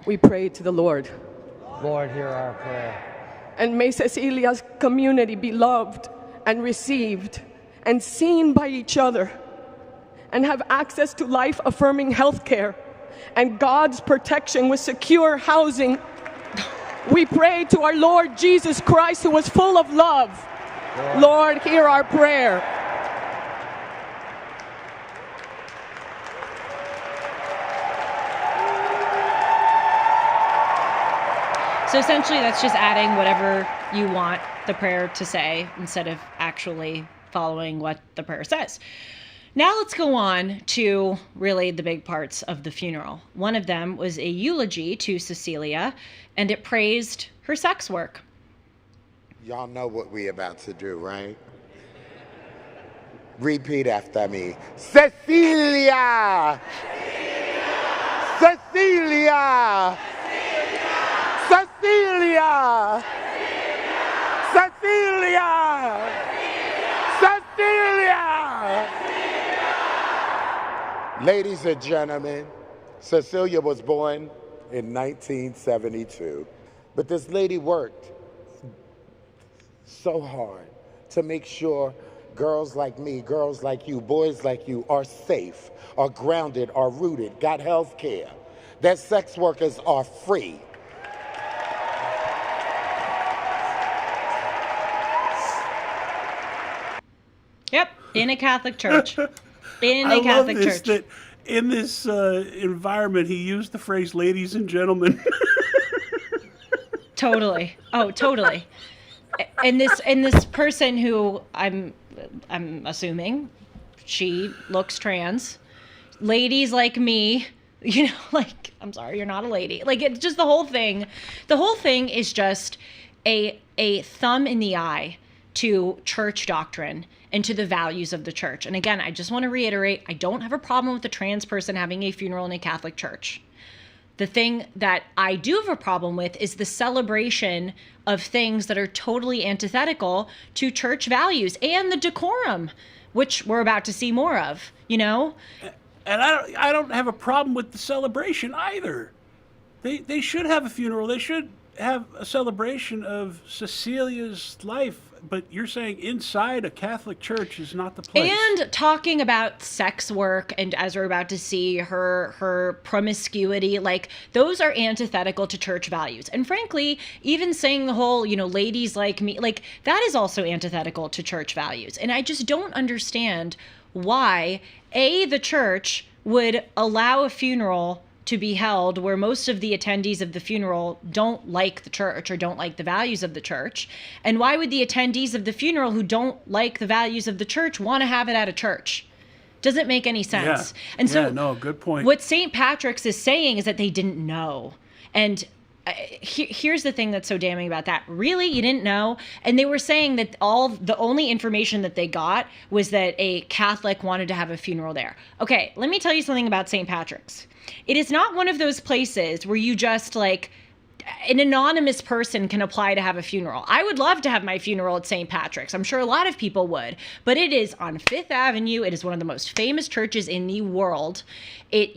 E: we pray to the Lord.
C: Lord, hear our prayer.
E: And may Cecilia's community be loved and received and seen by each other, and have access to life-affirming health care and God's protection with secure housing. We pray to our Lord Jesus Christ, who was full of love. Lord, hear our prayer.
A: So essentially that's just adding whatever you want the prayer to say instead of actually following what the prayer says. Now let's go on to really the big parts of the funeral. One of them was a eulogy to Cecilia, and it praised her sex work.
F: Y'all know what we about to do, right? Repeat after me. Cecilia! Cecilia! Cecilia! Cecilia! Cecilia! Ladies and gentlemen, Cecilia was born in 1972, but this lady worked so hard to make sure girls like me, girls like you, boys like you are safe, are grounded, are rooted, got health care, that sex workers are free.
A: Yep, in a Catholic church. In
B: I
A: a Catholic
B: love this,
A: church.
B: that in this environment, he used the phrase "ladies and gentlemen."
A: Totally. Oh, totally. And this person who I'm assuming she looks trans. Ladies like me, you know, like, I'm sorry, you're not a lady. Like, it's just the whole thing. The whole thing is just a thumb in the eye to church doctrine and to the values of the church. And again, I just want to reiterate, I don't have a problem with a trans person having a funeral in a Catholic church. The thing that I do have a problem with is the celebration of things that are totally antithetical to church values and the decorum, which we're about to see more of, you know?
B: And I don't have a problem with the celebration either. They should have a funeral. They should have a celebration of Cecilia's life. But you're saying inside a Catholic church is not the place.
A: And talking about sex work, and as we're about to see, her promiscuity, like, those are antithetical to church values. And frankly, even saying the whole, you know, ladies like me, like, that is also antithetical to church values. And I just don't understand why, the church would allow a funeral to be held where most of the attendees of the funeral don't like the church or don't like the values of the church. And why would the attendees of the funeral who don't like the values of the church want to have it at a church? Doesn't make any sense.
B: Yeah.
A: And so
B: no, good point.
A: What St. Patrick's is saying is that they didn't know. And here's the thing that's so damning about that. Really? You didn't know? And they were saying that the only information that they got was that a Catholic wanted to have a funeral there. Okay, let me tell you something about St. Patrick's. It is not one of those places where you just, like, an anonymous person can apply to have a funeral. I would love to have my funeral at St. Patrick's. I'm sure a lot of people would. But it is on Fifth Avenue. It is one of the most famous churches in the world. I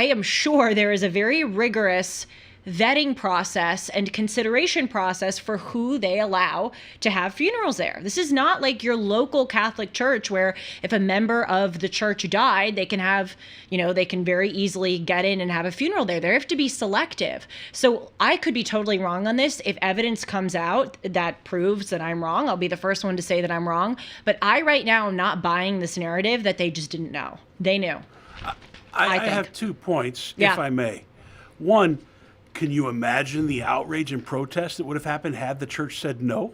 A: am sure there is a very rigorous vetting process and consideration process for who they allow to have funerals there. This is not like your local Catholic church where if a member of the church died, they can have, they can very easily get in and have a funeral there. They have to be selective. So I could be totally wrong on this. If evidence comes out that proves that I'm wrong, I'll be the first one to say that I'm wrong. But I right now am not buying this narrative that they just didn't know. They knew.
B: I have 2 points, if I may. One, can you imagine the outrage and protest that would have happened had the church said no?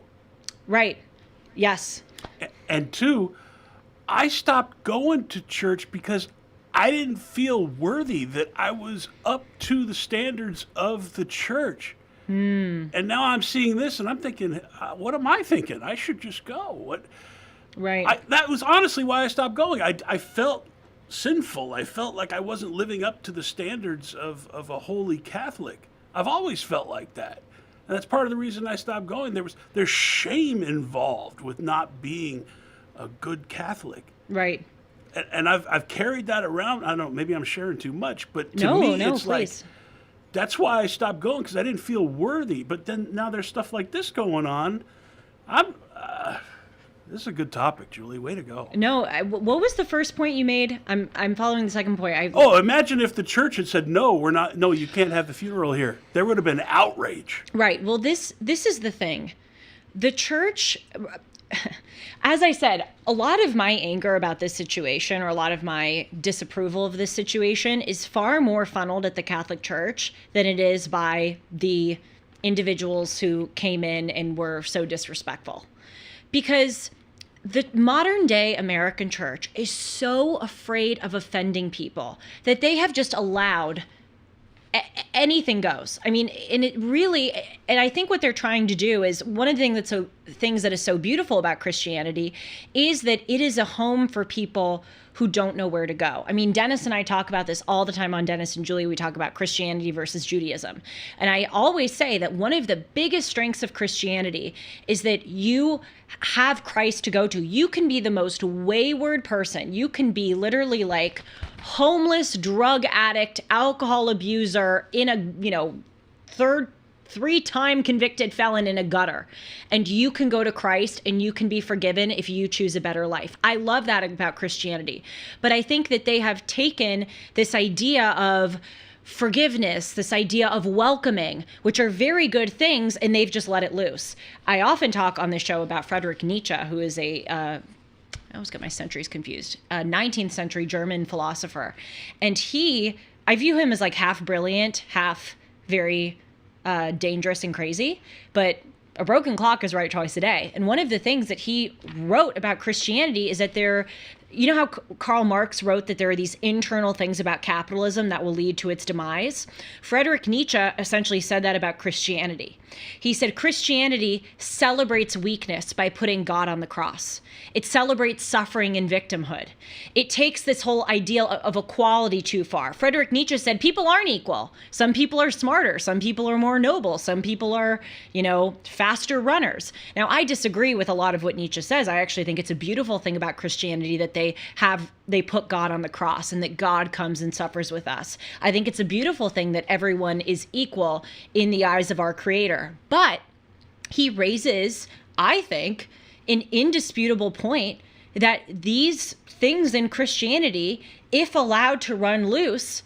A: Right. Yes.
B: And 2, I stopped going to church because I didn't feel worthy that I was up to the standards of the church. And now I'm seeing this and I'm thinking, what am I thinking? I should just go.
A: Right.
B: That was honestly why I stopped going. I felt sinful. I felt like I wasn't living up to the standards of a holy Catholic. I've always felt like that. And that's part of the reason I stopped going. There's shame involved with not being a good Catholic.
A: Right.
B: And I've carried that around. I don't know, maybe I'm sharing too much, but to
A: No,
B: me
A: please.
B: it's like that's why I stopped going, because I didn't feel worthy. But then now there's stuff like this going on. This is a good topic, Julie. Way to go.
A: No, what was the first point you made? I'm following the second point.
B: Imagine if the church had said, no, you can't have the funeral here. There would have been outrage.
A: Right. Well, this is the thing. The church, as I said, a lot of my anger about this situation, or a lot of my disapproval of this situation, is far more funneled at the Catholic Church than it is by the individuals who came in and were so disrespectful. Because the modern day American church is so afraid of offending people that they have just allowed anything goes. I mean, and I think what they're trying to do is, one of the things that is so beautiful about Christianity is that it is a home for people who don't know where to go. I mean, Dennis and I talk about this all the time on Dennis and Julie. We talk about Christianity versus Judaism. And I always say that one of the biggest strengths of Christianity is that you have Christ to go to. You can be the most wayward person. You can be literally like homeless, drug addict, alcohol abuser in a, 3-time convicted felon in a gutter. And you can go to Christ and you can be forgiven if you choose a better life. I love that about Christianity. But I think that they have taken this idea of forgiveness, this idea of welcoming, which are very good things, and they've just let it loose. I often talk on the show about Friedrich Nietzsche, who is I always get my centuries confused, a 19th century German philosopher. And I view him as like half brilliant, half very dangerous and crazy, but a broken clock is right twice a day. And one of the things that he wrote about Christianity is that you know how Karl Marx wrote that there are these internal things about capitalism that will lead to its demise? Friedrich Nietzsche essentially said that about Christianity. He said Christianity celebrates weakness by putting God on the cross. It celebrates suffering and victimhood. It takes this whole ideal of equality too far. Friedrich Nietzsche said people aren't equal. Some people are smarter. Some people are more noble. Some people are, faster runners. Now, I disagree with a lot of what Nietzsche says. I actually think it's a beautiful thing about Christianity that they put God on the cross and that God comes and suffers with us. I think it's a beautiful thing that everyone is equal in the eyes of our Creator. But he raises, I think, an indisputable point that these things in Christianity, if allowed to run loose,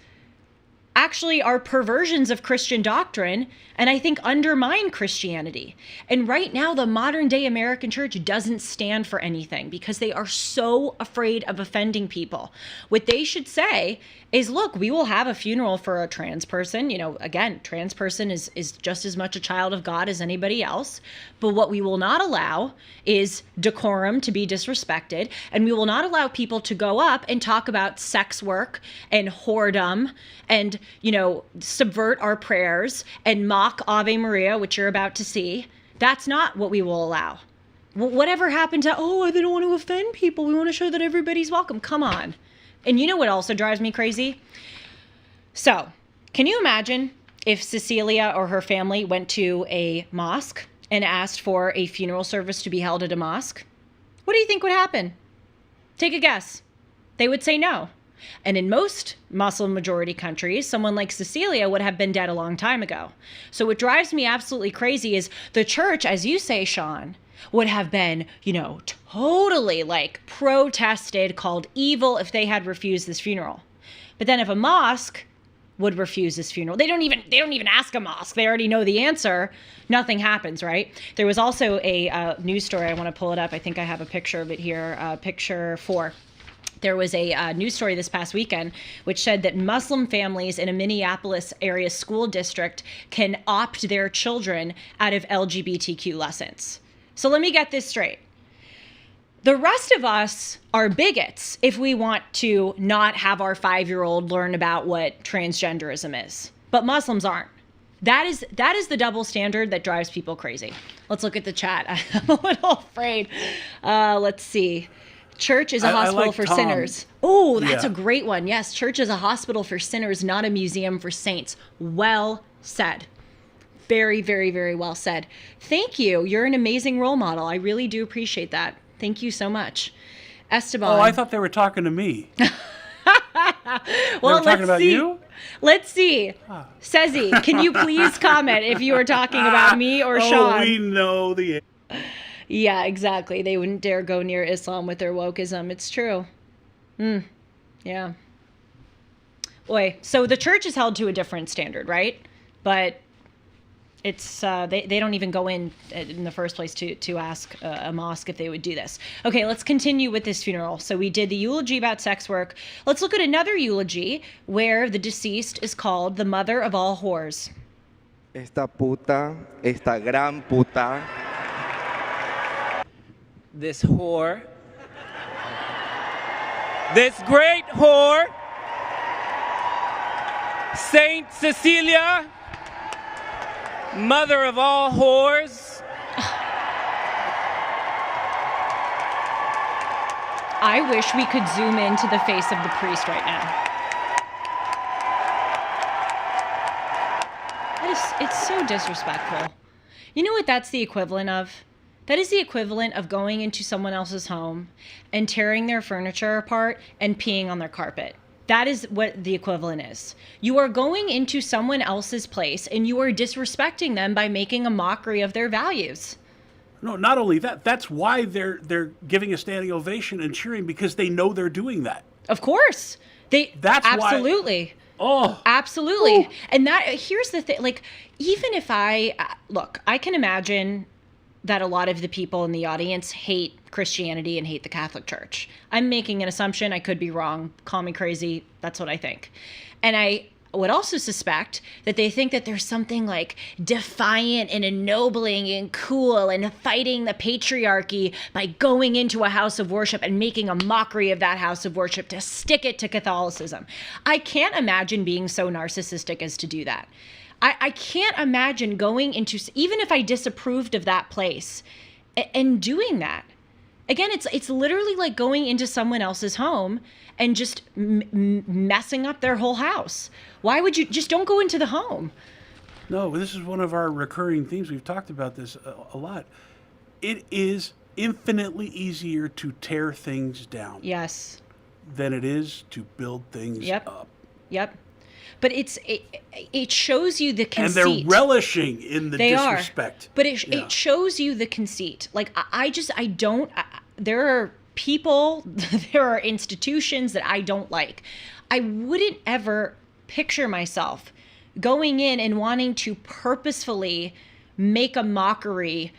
A: actually are perversions of Christian doctrine, and I think undermine Christianity. And right now, the modern day American church doesn't stand for anything because they are so afraid of offending people. What they should say is, look, we will have a funeral for a trans person. Again, trans person is just as much a child of God as anybody else. But what we will not allow is decorum to be disrespected. And we will not allow people to go up and talk about sex work and whoredom and, subvert our prayers and mock Ave Maria, which you're about to see. That's not what we will allow. Whatever happened to, they don't want to offend people. We want to show that everybody's welcome. Come on. And you know what also drives me crazy? So, can you imagine if Cecilia or her family went to a mosque and asked for a funeral service to be held at a mosque? What do you think would happen? Take a guess. They would say no. And in most Muslim majority countries, someone like Cecilia would have been dead a long time ago. So what drives me absolutely crazy is the church, as you say, Sean, would have been, totally like protested, called evil if they had refused this funeral. But then if a mosque would refuse this funeral, they don't even ask a mosque. They already know the answer. Nothing happens, right? There was also a news story. I want to pull it up. I think I have a picture of it here. Picture 4. There was a news story this past weekend which said that Muslim families in a Minneapolis area school district can opt their children out of LGBTQ lessons. So let me get this straight. The rest of us are bigots if we want to not have our 5-year-old learn about what transgenderism is. But Muslims aren't. That is the double standard that drives people crazy. Let's look at the chat. I'm a little afraid. Let's see. Church is a hospital
B: like
A: for
B: Tom.
A: sinners. Oh, that's
B: Yeah.
A: a great one. Yes, church is a hospital for sinners, not a museum for saints. Well said. Very, very, very well said. Thank you. You're an amazing role model. I really do appreciate that. Thank you so much. Esteban.
B: Oh, I thought they were talking to me.
A: Well,
B: they were talking about
A: see.
B: you?
A: Let's see. Sezi, can you please comment if you are talking about me or Sean?
B: Oh, we know the.
A: Yeah, exactly. They wouldn't dare go near Islam with their wokeism. It's true. Yeah. Boy, so the church is held to a different standard, right? But it's they don't even go in the first place to ask a mosque if they would do this. Okay, let's continue with this funeral. So we did the eulogy about sex work. Let's look at another eulogy where the deceased is called the mother of all whores.
G: Esta puta, esta gran puta. This whore. This great whore. Saint Cecilia, mother of all whores.
A: I wish we could zoom into the face of the priest right now. It's so disrespectful. You know what that's the equivalent of? That is the equivalent of going into someone else's home and tearing their furniture apart and peeing on their carpet. That is what the equivalent is. You are going into someone else's place and you are disrespecting them by making a mockery of their values.
B: No, not only that. That's why they're giving a standing ovation and cheering, because they know they're doing that.
A: Of course.
B: That's
A: absolutely.
B: Why. Oh,
A: absolutely.
B: Ooh.
A: And that here's the thing. Like, even if I can imagine that a lot of the people in the audience hate Christianity and hate the Catholic Church. I'm making an assumption. I could be wrong. Call me crazy. That's what I think. And I would also suspect that they think that there's something like defiant and ennobling and cool and fighting the patriarchy by going into a house of worship and making a mockery of that house of worship to stick it to Catholicism. I can't imagine being so narcissistic as to do that. I can't imagine going into, even if I disapproved of that place and doing that. Again, it's literally like going into someone else's home and just messing up their whole house. Why would you just don't go into the home?
B: No, this is one of our recurring themes. We've talked about this a lot. It is infinitely easier to tear things down.
A: Yes.
B: Than it is to build things up.
A: Yep. But it shows you the conceit.
B: And they're relishing in the disrespect.
A: But it shows you the conceit. Like, there are people, there are institutions that I don't like. I wouldn't ever picture myself going in and wanting to purposefully make a mockery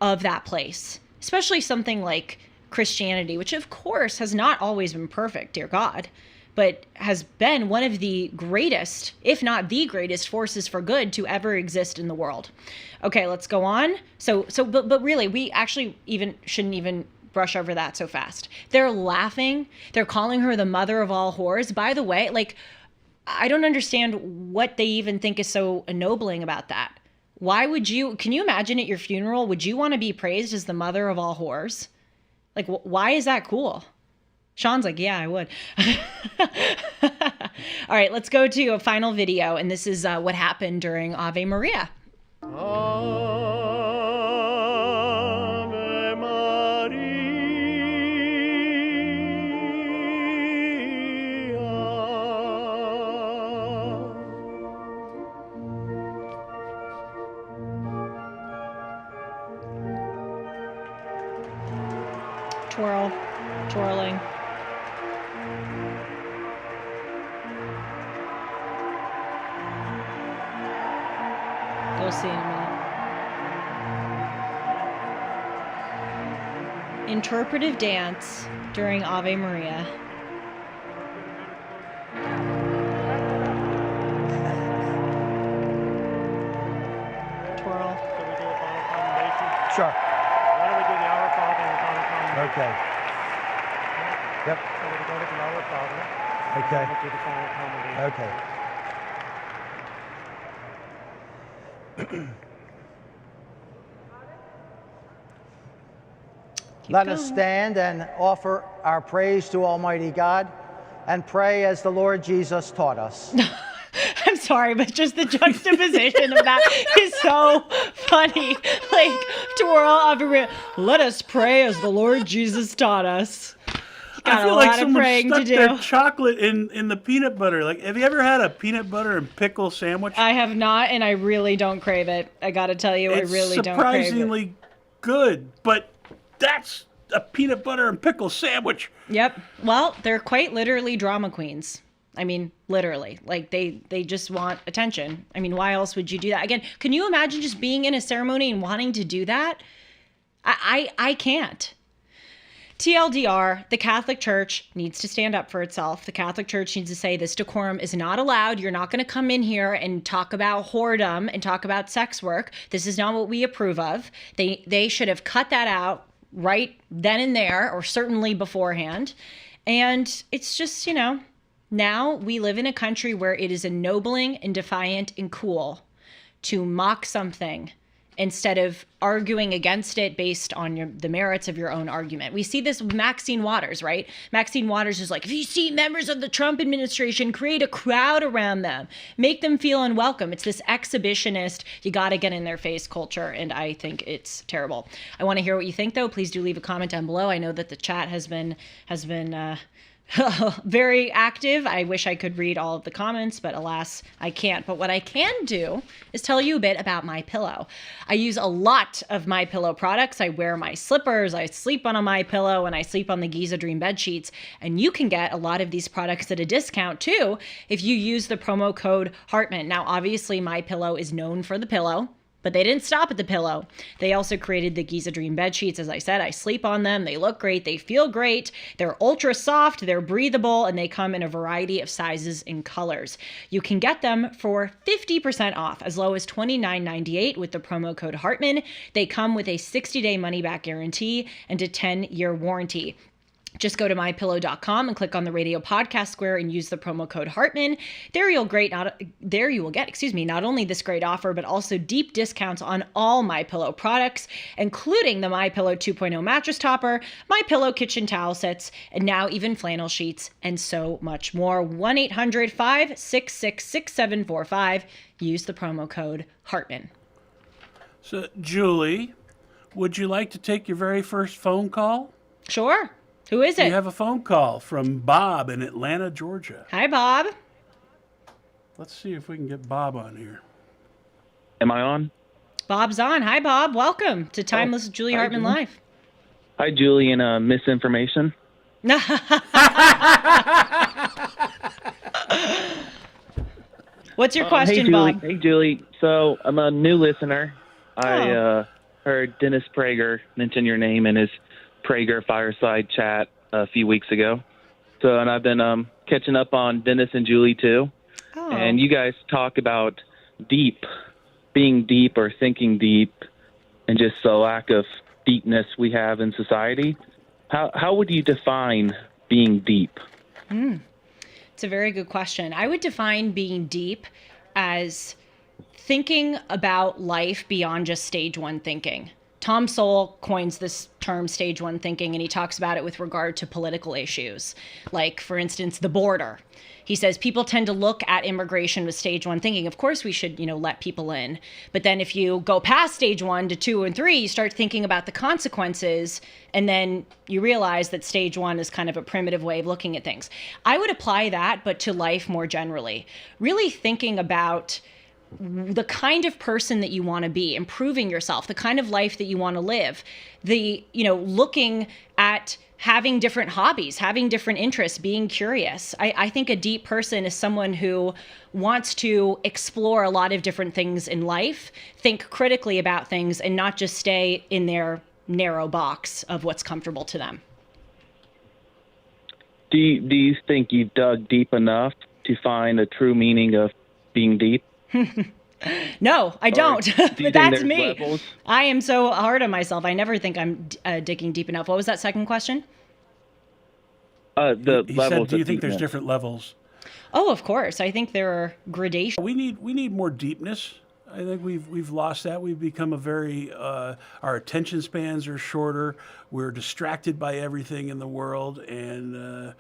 A: of that place. Especially something like Christianity, which of course has not always been perfect, dear God, but has been one of the greatest, if not the greatest, forces for good to ever exist in the world. Okay, let's go on. But really, we actually shouldn't even brush over that so fast. They're laughing. They're calling her the mother of all whores. By the way, like, I don't understand what they even think is so ennobling about that. Why would you, can you imagine at your funeral, would you want to be praised as the mother of all whores? Like, why is that cool? Sean's like, yeah, I would. All right, let's go to a final video. And this is what happened during Ave Maria.
H: Ave Maria,
A: Twirl. Twirling. We'll see in a minute. Interpretive dance during Ave Maria. Twirl.
D: So we do a final commendation.
C: Sure.
D: Why don't we do the Our Father and the final commendation?
C: Okay. Yep.
D: So we go to the Our Father.
C: Okay.
D: We'll do the final commendation.
C: Okay. Let us stand and offer our praise to Almighty God and pray as the Lord Jesus taught us.
A: I'm sorry, but just the juxtaposition of that is so funny. Like, twirl Ave, let us pray as the Lord Jesus taught us. Got
B: I feel
A: a
B: like
A: lot of
B: someone
A: praying
B: stuck
A: to do.
B: their chocolate in the peanut butter. Like, have you ever had a peanut butter and pickle sandwich?
A: I have not, and I really don't crave it. I gotta tell you,
B: It's
A: I really don't crave it.
B: surprisingly good, but that's a peanut butter and pickle sandwich.
A: Yep. Well, they're quite literally drama queens. I mean, literally. Like, they just want attention. I mean, why else would you do that? Again, can you imagine just being in a ceremony and wanting to do that? I can't. TLDR, the Catholic Church needs to stand up for itself. The Catholic Church needs to say this decorum is not allowed. You're not going to come in here and talk about whoredom and talk about sex work. This is not what we approve of. They should have cut that out right then and there, or certainly beforehand. And it's just, you know, now we live in a country where it is ennobling and defiant and cool to mock something instead of arguing against it based on the merits of your own argument. We see this with Maxine Waters, right? Maxine Waters is like, if you see members of the Trump administration, create a crowd around them, make them feel unwelcome. It's this exhibitionist, you got to get in their face culture, and I think it's terrible. I want to hear what you think, though. Please do leave a comment down below. I know that the chat has been very active. I wish I could read all of the comments, but alas, I can't. But what I can do is tell you a bit about MyPillow. I use a lot of MyPillow products. I wear my slippers, I sleep on a MyPillow, and I sleep on the Giza Dream bed sheets. And you can get a lot of these products at a discount too if you use the promo code Hartman. Now, obviously, MyPillow is known for the pillow, but they didn't stop at the pillow. They also created the Giza Dream bed sheets. As I said, I sleep on them. They look great. They feel great. They're ultra soft. They're breathable, and they come in a variety of sizes and colors. You can get them for 50% off, as low as $29.98 with the promo code Hartman. They come with a 60-day money-back guarantee and a 10-year warranty. Just go to mypillow.com and click on the radio podcast square and use the promo code Hartman. There you will get not only this great offer, but also deep discounts on all MyPillow products, including the MyPillow 2.0 mattress topper, MyPillow kitchen towel sets, and now even flannel sheets, and so much more. 1-800-566-6745. Use the promo code Hartman.
B: So, Julie, would you like to take your very first phone call?
A: Sure. Who is it?
B: We have a phone call from Bob in Atlanta, Georgia.
A: Hi, Bob.
B: Let's see if we can get Bob on here.
H: Am I on?
A: Bob's on. Hi, Bob. Welcome to Timeless with Julie Hartman Live.
H: Hi, Julie, and misinformation.
A: What's your question,
H: hey, Julie.
A: Bob?
H: Hey, Julie. So I'm a new listener. I heard Dennis Prager mention your name in his Prager Fireside chat a few weeks ago. So, and I've been catching up on Dennis and Julie too.
A: Oh.
H: And you guys talk about being deep or thinking deep, and just the lack of deepness we have in society. How would you define being deep?
A: It's a very good question. I would define being deep as thinking about life beyond just stage one thinking. Tom Sowell coins this term stage one thinking, and he talks about it with regard to political issues, like, for instance, the border. He says people tend to look at immigration with stage one thinking. Of course, we should, let people in. But then if you go past stage 1 to 2 and 3, you start thinking about the consequences, and then you realize that stage 1 is kind of a primitive way of looking at things. I would apply that, but to life more generally. Really thinking about the kind of person that you want to be, improving yourself, the kind of life that you want to live, looking at having different hobbies, having different interests, being curious. I think a deep person is someone who wants to explore a lot of different things in life, think critically about things, and not just stay in their narrow box of what's comfortable to them.
H: Do you think you've dug deep enough to find a true meaning of being deep?
A: No, I don't. But that's me.
H: Levels?
A: I am so hard on myself. I never think I'm digging deep enough. What was that second question?
H: The
B: He
H: levels.
B: said, do you
H: of
B: think there's
H: deepness.
B: different levels?
A: Oh, of course. I think there are gradations.
B: We need more deepness. I think we've lost that. We've become a very our attention spans are shorter. We're distracted by everything in the world, and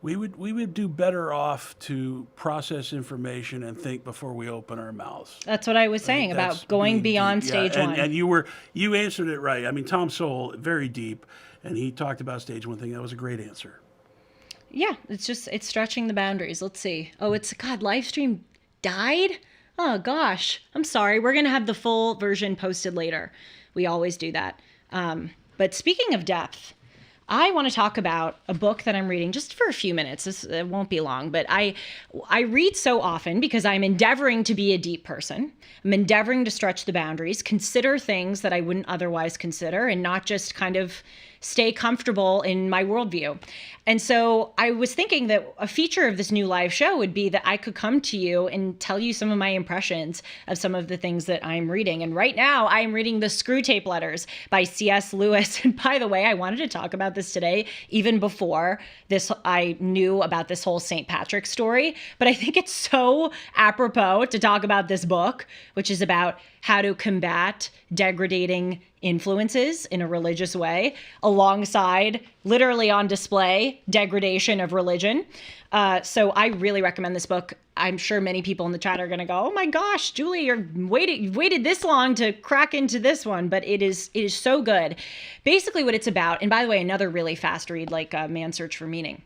B: we would do better off to process information and think before we open our mouths.
A: That's what I was saying
B: That's
A: about going
B: being
A: beyond
B: deep.
A: stage one.
B: And you answered it right. I mean, Tom Sowell, very deep, and he talked about stage one thing. That was a great answer.
A: Yeah, it's stretching the boundaries. Let's see. Oh, God, live stream died? Oh, gosh. I'm sorry. We're going to have the full version posted later. We always do that. But speaking of depth, I want to talk about a book that I'm reading just for a few minutes. It won't be long, but I read so often because I'm endeavoring to be a deep person. I'm endeavoring to stretch the boundaries, consider things that I wouldn't otherwise consider, and not just kind of stay comfortable in my worldview. And so I was thinking that a feature of this new live show would be that I could come to you and tell you some of my impressions of some of the things that I'm reading. And right now I'm reading the Screwtape Letters by C.S. Lewis. And by the way, I wanted to talk about this today, even before this, I knew about this whole St. Patrick's story, but I think it's so apropos to talk about this book, which is about how to combat degrading influences in a religious way, alongside, literally on display, degradation of religion. So I really recommend this book. I'm sure many people in the chat are going to go, "Oh my gosh, Julie, you waited this long to crack into this one," but it is so good. Basically, what it's about, and by the way, another really fast read, like Man's Search for Meaning.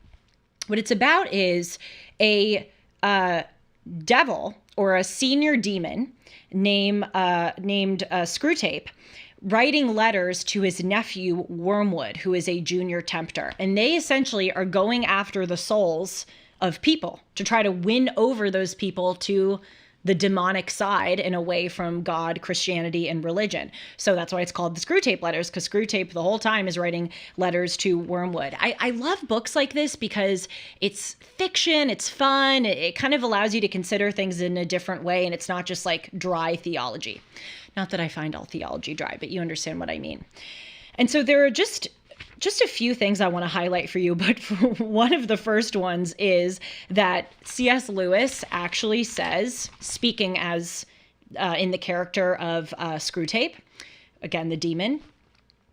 A: What it's about is a devil or a senior demon named Screwtape, writing letters to his nephew Wormwood, who is a junior tempter. And they essentially are going after the souls of people to try to win over those people to the demonic side and away from God, Christianity, and religion. So that's why it's called the Screwtape Letters, because Screwtape the whole time is writing letters to Wormwood. I love books like this because it's fiction, it's fun, it kind of allows you to consider things in a different way, and it's not just like dry theology. Not that I find all theology dry, but you understand what I mean. And so there are just a few things I want to highlight for you, but one of the first ones is that C.S. Lewis actually says, speaking as in the character of Screwtape, again, the demon,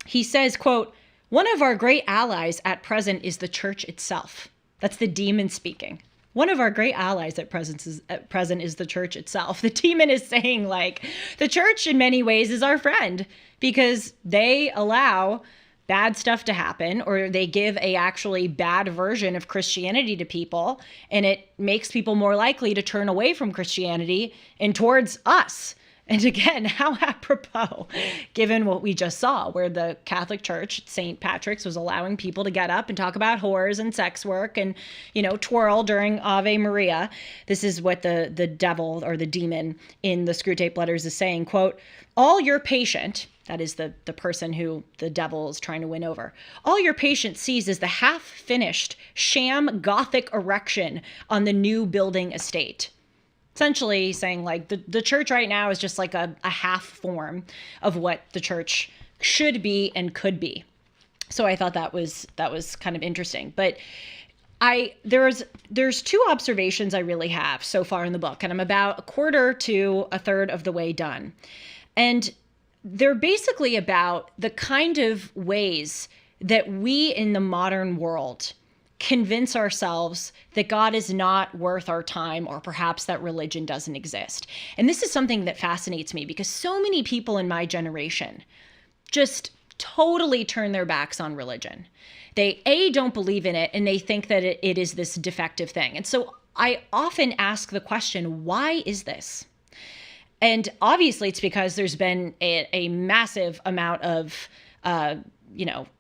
A: he says, quote, "One of our great allies at present is the church itself." That's the demon speaking. One of our great allies at present is the church itself. The demon is saying, like, the church in many ways is our friend because they allow bad stuff to happen, or they give a actually bad version of Christianity to people, and it makes people more likely to turn away from Christianity and towards us. And again, how apropos, given what we just saw, where the Catholic Church, St. Patrick's, was allowing people to get up and talk about whores and sex work and, twirl during Ave Maria. This is what the devil or the demon in the Screwtape Letters is saying, quote, "All your patient," that is the person who the devil is trying to win over, "all your patient sees is the half-finished sham Gothic erection on the new building estate." Essentially saying, like, the church right now is just like a half form of what the church should be and could be. So I thought that was kind of interesting. But there's two observations I really have so far in the book, and I'm about a quarter to a third of the way done. And they're basically about the kind of ways that we in the modern world convince ourselves that God is not worth our time, or perhaps that religion doesn't exist. And this is something that fascinates me because so many people in my generation just totally turn their backs on religion. They don't believe in it, and they think that it is this defective thing. And so I often ask the question, why is this? And obviously it's because there's been a massive amount of,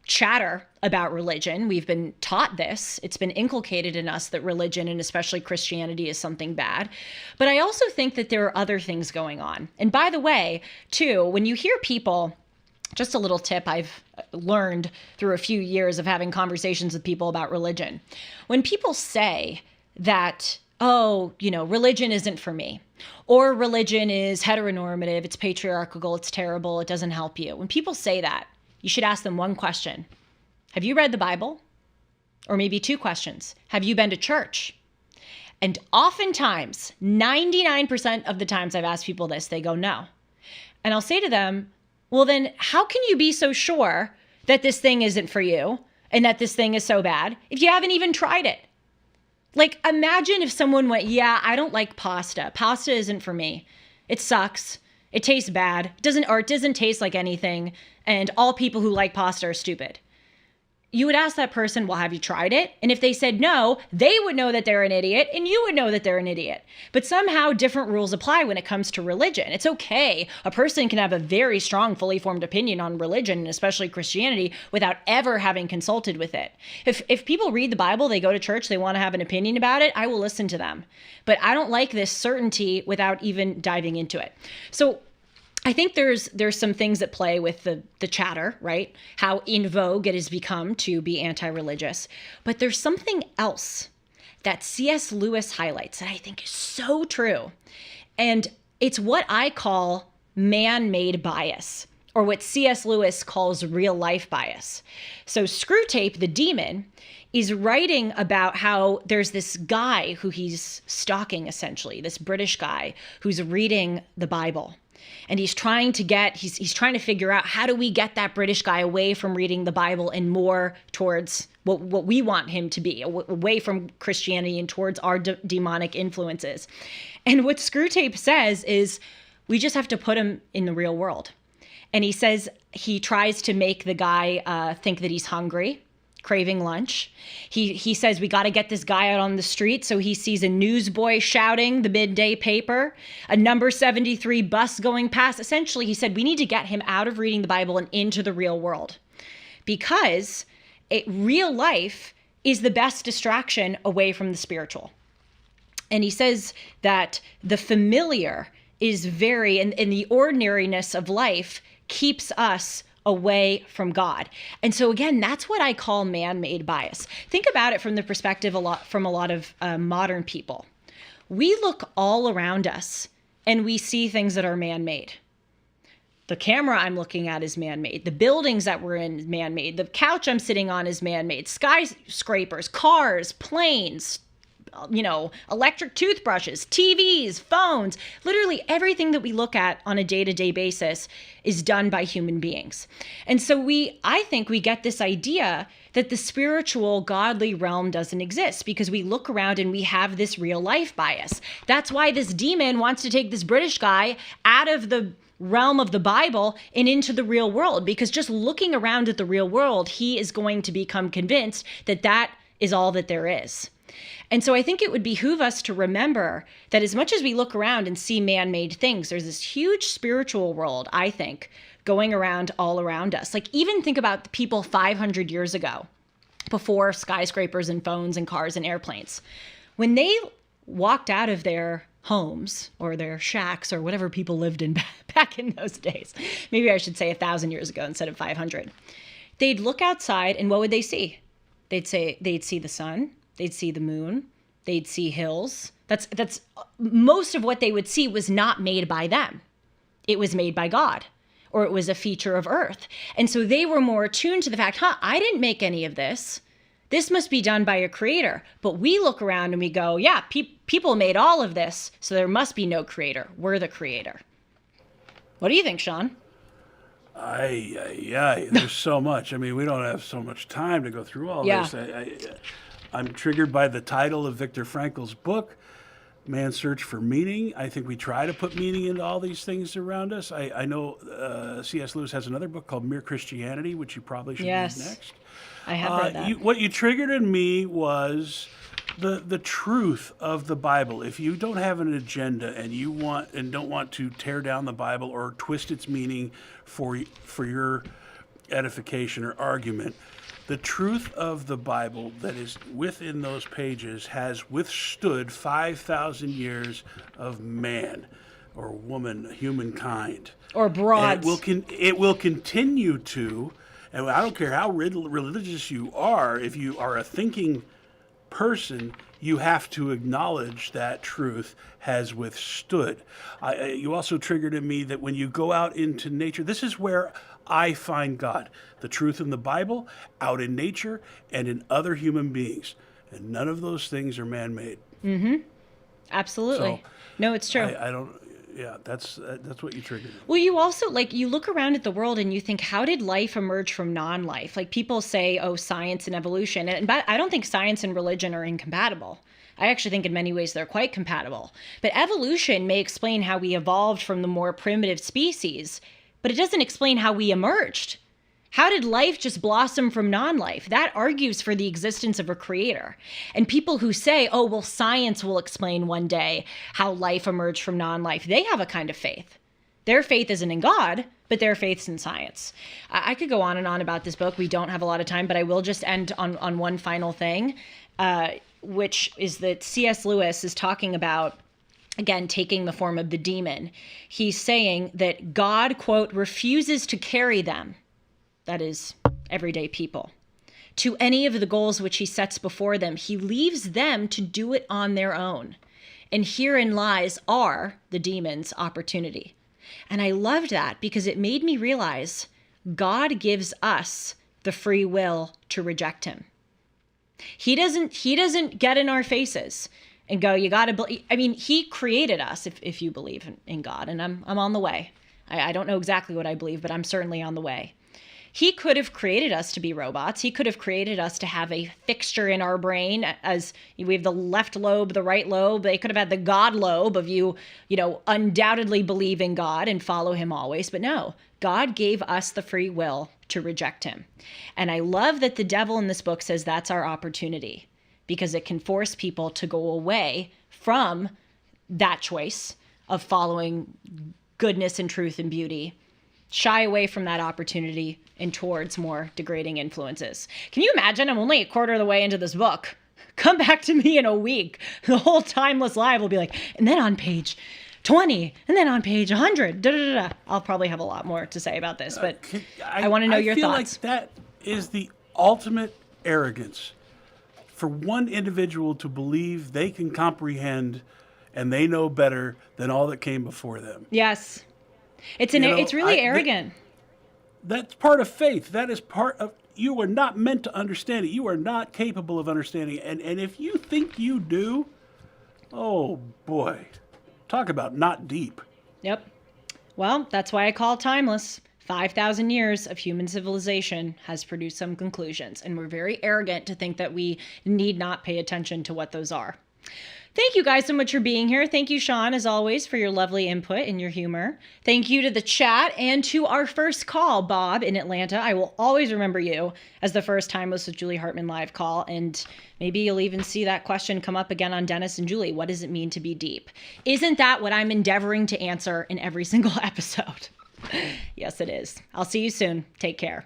A: chatter about religion. We've been taught this. It's been inculcated in us that religion, and especially Christianity, is something bad. But I also think that there are other things going on. And by the way, too, when you hear people, just a little tip I've learned through a few years of having conversations with people about religion. When people say that, religion isn't for me, or religion is heteronormative, it's patriarchal, it's terrible, it doesn't help you. When people say that, you should ask them one question. Have you read the Bible? Or maybe two questions. Have you been to church? And oftentimes, 99% of the times I've asked people this, they go, no. And I'll say to them, well, then how can you be so sure that this thing isn't for you and that this thing is so bad if you haven't even tried it? Like, imagine if someone went, yeah, I don't like pasta. Pasta isn't for me. It sucks. It tastes bad. It doesn't taste like anything. And all people who like pasta are stupid. You would ask that person, well, have you tried it? And if they said no, they would know that they're an idiot and you would know that they're an idiot. But somehow different rules apply when it comes to religion. It's okay. A person can have a very strong, fully formed opinion on religion, and especially Christianity, without ever having consulted with it. If people read the Bible, they go to church, they want to have an opinion about it, I will listen to them. But I don't like this certainty without even diving into it. So I think there's some things at play with the chatter, right? How in vogue it has become to be anti-religious. But there's something else that C.S. Lewis highlights that I think is so true. And it's what I call man-made bias, or what C.S. Lewis calls real-life bias. So Screwtape, the demon, is writing about how there's this guy who he's stalking, essentially, this British guy who's reading the Bible. And he's trying to figure out, how do we get that British guy away from reading the Bible and more towards what we want him to be, away from Christianity and towards our demonic influences. And what Screwtape says is, we just have to put him in the real world. And he says he tries to make the guy think that he's hungry, craving lunch. He says we got to get this guy out on the street, so he sees a newsboy shouting the midday paper, a number 73 bus going past. Essentially, he said we need to get him out of reading the Bible and into the real world, because real life is the best distraction away from the spiritual. And he says that the familiar is and the ordinariness of life keeps us away from God. And so again, that's what I call man-made bias. Think about it from the perspective from a lot of modern people. We look all around us and we see things that are man-made. The camera I'm looking at is man-made. The buildings that we're in is man-made. The couch I'm sitting on is man-made. Skyscrapers, cars, planes, electric toothbrushes, TVs, phones, literally everything that we look at on a day-to-day basis is done by human beings. And so I think we get this idea that the spiritual, godly realm doesn't exist because we look around and we have this real life bias. That's why this demon wants to take this British guy out of the realm of the Bible and into the real world, because just looking around at the real world, he is going to become convinced that that is all that there is. And so I think it would behoove us to remember that as much as we look around and see man-made things, there's this huge spiritual world, I think, going around all around us. Like, even think about the people 500 years ago, before skyscrapers and phones and cars and airplanes. When they walked out of their homes or their shacks or whatever people lived in back in those days, maybe I should say 1,000 years ago instead of 500, they'd look outside and what would they see? They'd see the sun. They'd see the moon, they'd see hills. That's most of what they would see was not made by them. It was made by God, or it was a feature of earth. And so they were more attuned to the fact, I didn't make any of this. This must be done by a creator. But we look around and we go, yeah, people made all of this, so there must be no creator. We're the creator. What do you think, Sean?
B: There's so much. I mean, we don't have so much time to go through all this. I'm triggered by the title of Viktor Frankl's book, Man's Search for Meaning. I think we try to put meaning into all these things around us. I know C.S. Lewis has another book called Mere Christianity, which you probably should read next.
A: I have read that.
B: What you triggered in me was the truth of the Bible. If you don't have an agenda and don't want to tear down the Bible or twist its meaning for your edification or argument, the truth of the Bible that is within those pages has withstood 5,000 years of man or woman, humankind.
A: Or broads.
B: And it will continue to, and I don't care how religious you are, if you are a thinking person, you have to acknowledge that truth has withstood. You also triggered in me that when you go out into nature, this is where I find God. The truth in the Bible, out in nature, and in other human beings. And none of those things are man-made.
A: Mm-hmm. Absolutely.
B: So,
A: no, it's true.
B: I don't... Yeah, that's what you triggered.
A: Well, you also, like, you look around at the world and you think, how did life emerge from non-life? Like, people say, oh, science and evolution. But I don't think science and religion are incompatible. I actually think in many ways they're quite compatible. But evolution may explain how we evolved from the more primitive species, but it doesn't explain how we emerged. How did life just blossom from non-life? That argues for the existence of a creator. And people who say, oh, well, science will explain one day how life emerged from non-life, they have a kind of faith. Their faith isn't in God, but their faith's in science. I could go on and on about this book. We don't have a lot of time, but I will just end on one final thing, which is that C.S. Lewis is talking about, again, taking the form of the demon. He's saying that God, quote, refuses to carry them, that is, everyday people, to any of the goals which he sets before them. He leaves them to do it on their own. And herein lies the demon's opportunity. And I loved that because it made me realize God gives us the free will to reject him. He doesn't get in our faces and go, you got to believe. I mean, he created us, if you believe in God, and I'm on the way. I don't know exactly what I believe, but I'm certainly on the way. He could have created us to be robots. He could have created us to have a fixture in our brain, as we have the left lobe, the right lobe. They could have had the God lobe of you undoubtedly believe in God and follow him always. But no, God gave us the free will to reject him. And I love that the devil in this book says that's our opportunity, because it can force people to go away from that choice of following goodness and truth and beauty, shy away from that opportunity and towards more degrading influences. Can you imagine? I'm only a quarter of the way into this book. Come back to me in a week. The whole Timeless Live will be like, and then on page 20, and then on page 100, da, da, da, da. I'll probably have a lot more to say about this, but I want to know your thoughts.
B: I feel like that is the ultimate arrogance for one individual to believe they can comprehend and they know better than all that came before them.
A: Yes. It's really arrogant.
B: That's part of faith. That is part of, you are not meant to understand it. You are not capable of understanding it. And if you think you do, oh boy, talk about not deep.
A: Yep. Well, that's why I call it timeless. 5,000 years of human civilization has produced some conclusions, and we're very arrogant to think that we need not pay attention to what those are. Thank you guys so much for being here. Thank you, Sean, as always, for your lovely input and your humor. Thank you to the chat and to our first call, Bob in Atlanta. I will always remember you as the first Timeless with Julie Hartman live call, and maybe you'll even see that question come up again on Dennis and Julie. What does it mean to be deep? Isn't that what I'm endeavoring to answer in every single episode? Yes, it is. I'll see you soon. Take care.